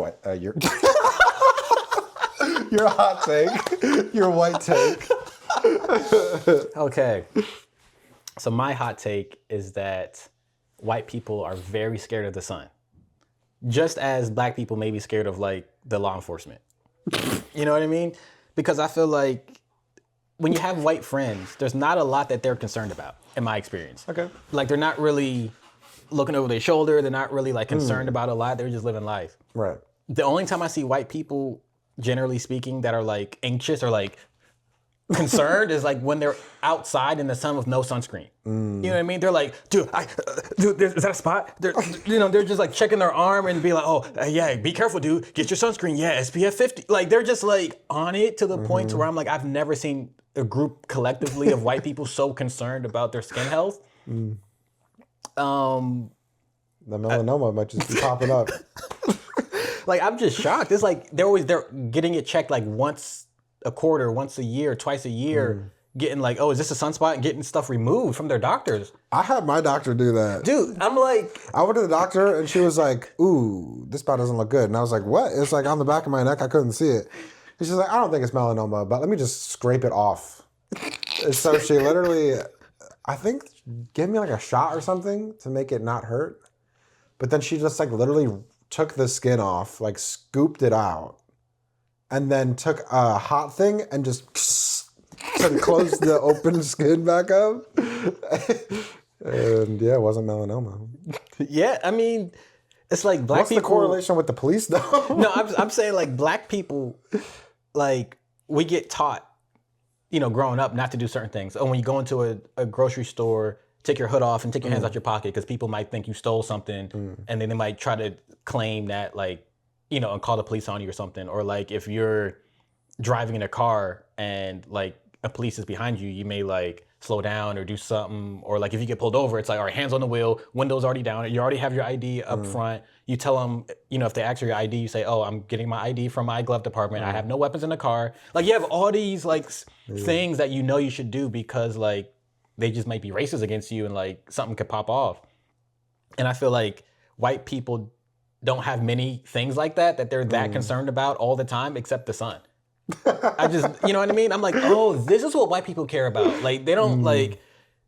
your hot take, your white take. Okay. So my hot take is that white people are very scared of the sun. Just as black people may be scared of like the law enforcement. You know what I mean? Because I feel like when you have white friends, there's not a lot that they're concerned about, in my experience. Okay. Like they're not really looking over their shoulder. They're not really like concerned about a lot. They're just living life. Right. The only time I see white people, generally speaking, that are like anxious or like concerned is like when they're outside in the sun with no sunscreen. You know what I mean? They're like, dude, is that a spot? They're just like checking their arm and be like, oh, yeah, be careful, dude. Get your sunscreen. Yeah, SPF 50. Like they're just like on it to the point to where I'm like, I've never seen a group collectively of white people so concerned about their skin health. The melanoma might just be popping up. Like I'm just shocked. It's like they're getting it checked like once a quarter, once a year, twice a year, getting like, oh, is this a sunspot? And getting stuff removed from their doctors. I had my doctor do that. Dude, I'm like... I went to the doctor and she was like, ooh, this spot doesn't look good. And I was like, what? It's like on the back of my neck. I couldn't see it. And she's like, I don't think it's melanoma, but let me just scrape it off. And so she literally, I think, gave me like a shot or something to make it not hurt. But then she just like literally took the skin off, like scooped it out. And then took a hot thing and just and closed the open skin back up. And yeah, it wasn't melanoma. Yeah, I mean, it's like black people. What's the correlation with the police though? No, I'm saying like black people, like we get taught, you know, growing up not to do certain things. Oh, when you go into a grocery store, take your hood off and take your hands out your pocket because people might think you stole something and then they might try to claim that like, you know, and call the police on you or something. Or like if you're driving in a car and like a police is behind you, you may like slow down or do something. Or like if you get pulled over, it's like, all right, hands on the wheel, windows already down. You already have your ID up front. You tell them, you know, if they ask for your ID, you say, oh, I'm getting my ID from my glove department. I have no weapons in the car. Like you have all these like things that you know you should do because like they just might be racist against you and like something could pop off. And I feel like white people don't have many things like that they're that concerned about all the time except the sun. I just, you know what I mean? I'm like, oh, this is what white people care about. Like they don't like,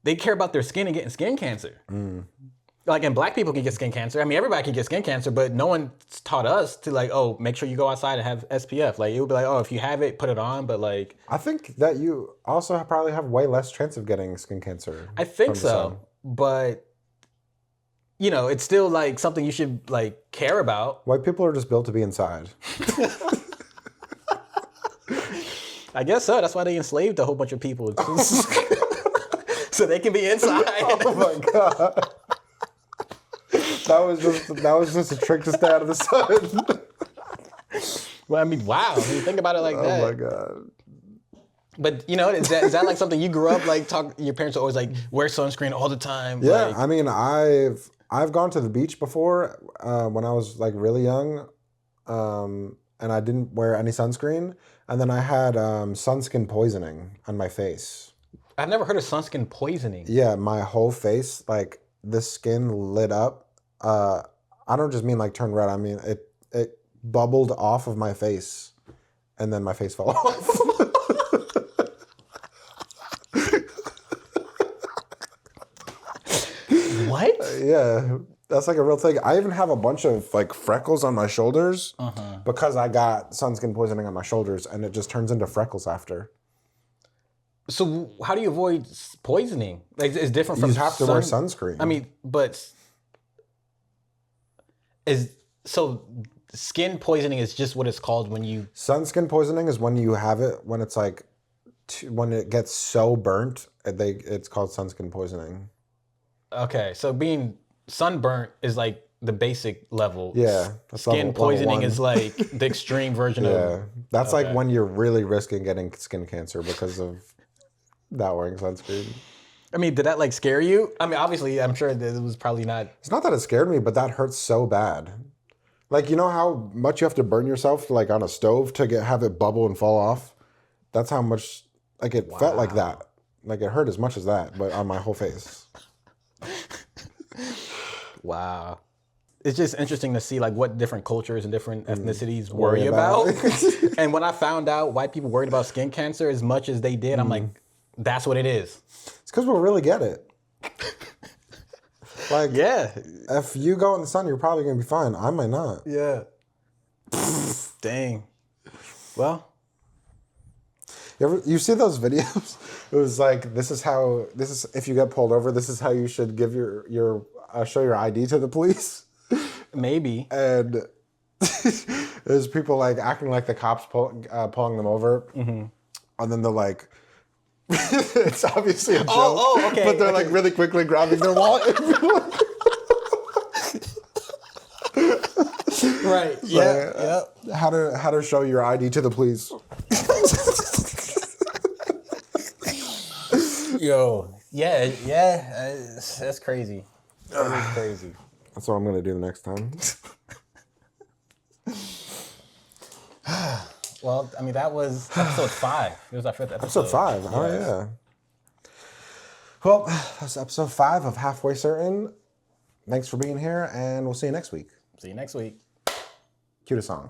they care about their skin and getting skin cancer. Like, and black people can get skin cancer. I mean, everybody can get skin cancer, but no one's taught us to like, oh, make sure you go outside and have SPF. Like it would be like, oh, if you have it, put it on. But like, I think that you also probably have way less chance of getting skin cancer. I think so, but you know, it's still like something you should like care about. White people are just built to be inside. I guess so. That's why they enslaved a whole bunch of people. So they can be inside. Oh my god. That was just a trick to stay out of the sun. Well, I mean, wow. I mean, think about it like that. Oh my god. But you know, is that like something you grew up like? Your parents are always like wear sunscreen all the time. Yeah, like, I mean, I've gone to the beach before when I was like really young, and I didn't wear any sunscreen, and then I had sunscreen poisoning on my face. I've never heard of sunscreen poisoning. Yeah, my whole face, like the skin lit up. I don't just mean like turn red. I mean it bubbled off of my face, and then my face fell off. What? Yeah, that's like a real thing. I even have a bunch of like freckles on my shoulders because I got sunscreen poisoning on my shoulders, and it just turns into freckles after. So how do you avoid poisoning? Like it's different from You have to wear sunscreen. I mean, but skin poisoning is just what it's called when you. Sunscreen poisoning is when you have it when it's like when it gets so burnt. It's called sunscreen poisoning. Okay, so being sunburnt is like the basic level. Yeah, that's Skin level poisoning 1. is like the extreme version of. Yeah, that's Okay. like when you're really risking getting skin cancer because of not wearing sunscreen. I mean, did that like scare you? I mean, obviously, I'm sure that it was probably not. It's not that it scared me, but that hurts so bad. Like, you know how much you have to burn yourself like on a stove to have it bubble and fall off? That's how much, like it felt like that. Like it hurt as much as that, but on my whole face. Wow. It's just interesting to see like what different cultures and different ethnicities Worry worry about. about. And when I found out white people worried about skin cancer as much as they did, I'm like, that's what it is. It's because we'll really get it. Like, Yeah. if you go in the sun, you're probably going to be fine. I might not. Yeah. Dang. Well, You see those videos? It was like, this is if you get pulled over, this is how you should give show your ID to the police. maybe. And there's people like acting like the cops pulling them over. And then they're like, it's obviously a joke. okay, But they're like really quickly grabbing their wallet. Right. Yeah. How to show your ID to the police. Yo. Yeah. That's crazy. That is crazy. That's what I'm gonna do the next time. Well, I mean, that was episode 5. It was our 5th episode. Episode 5. Oh Yes. yeah. Well, that's episode 5 of Halfway Certain. Thanks for being here, and we'll see you next week. See you next week. Cue the song.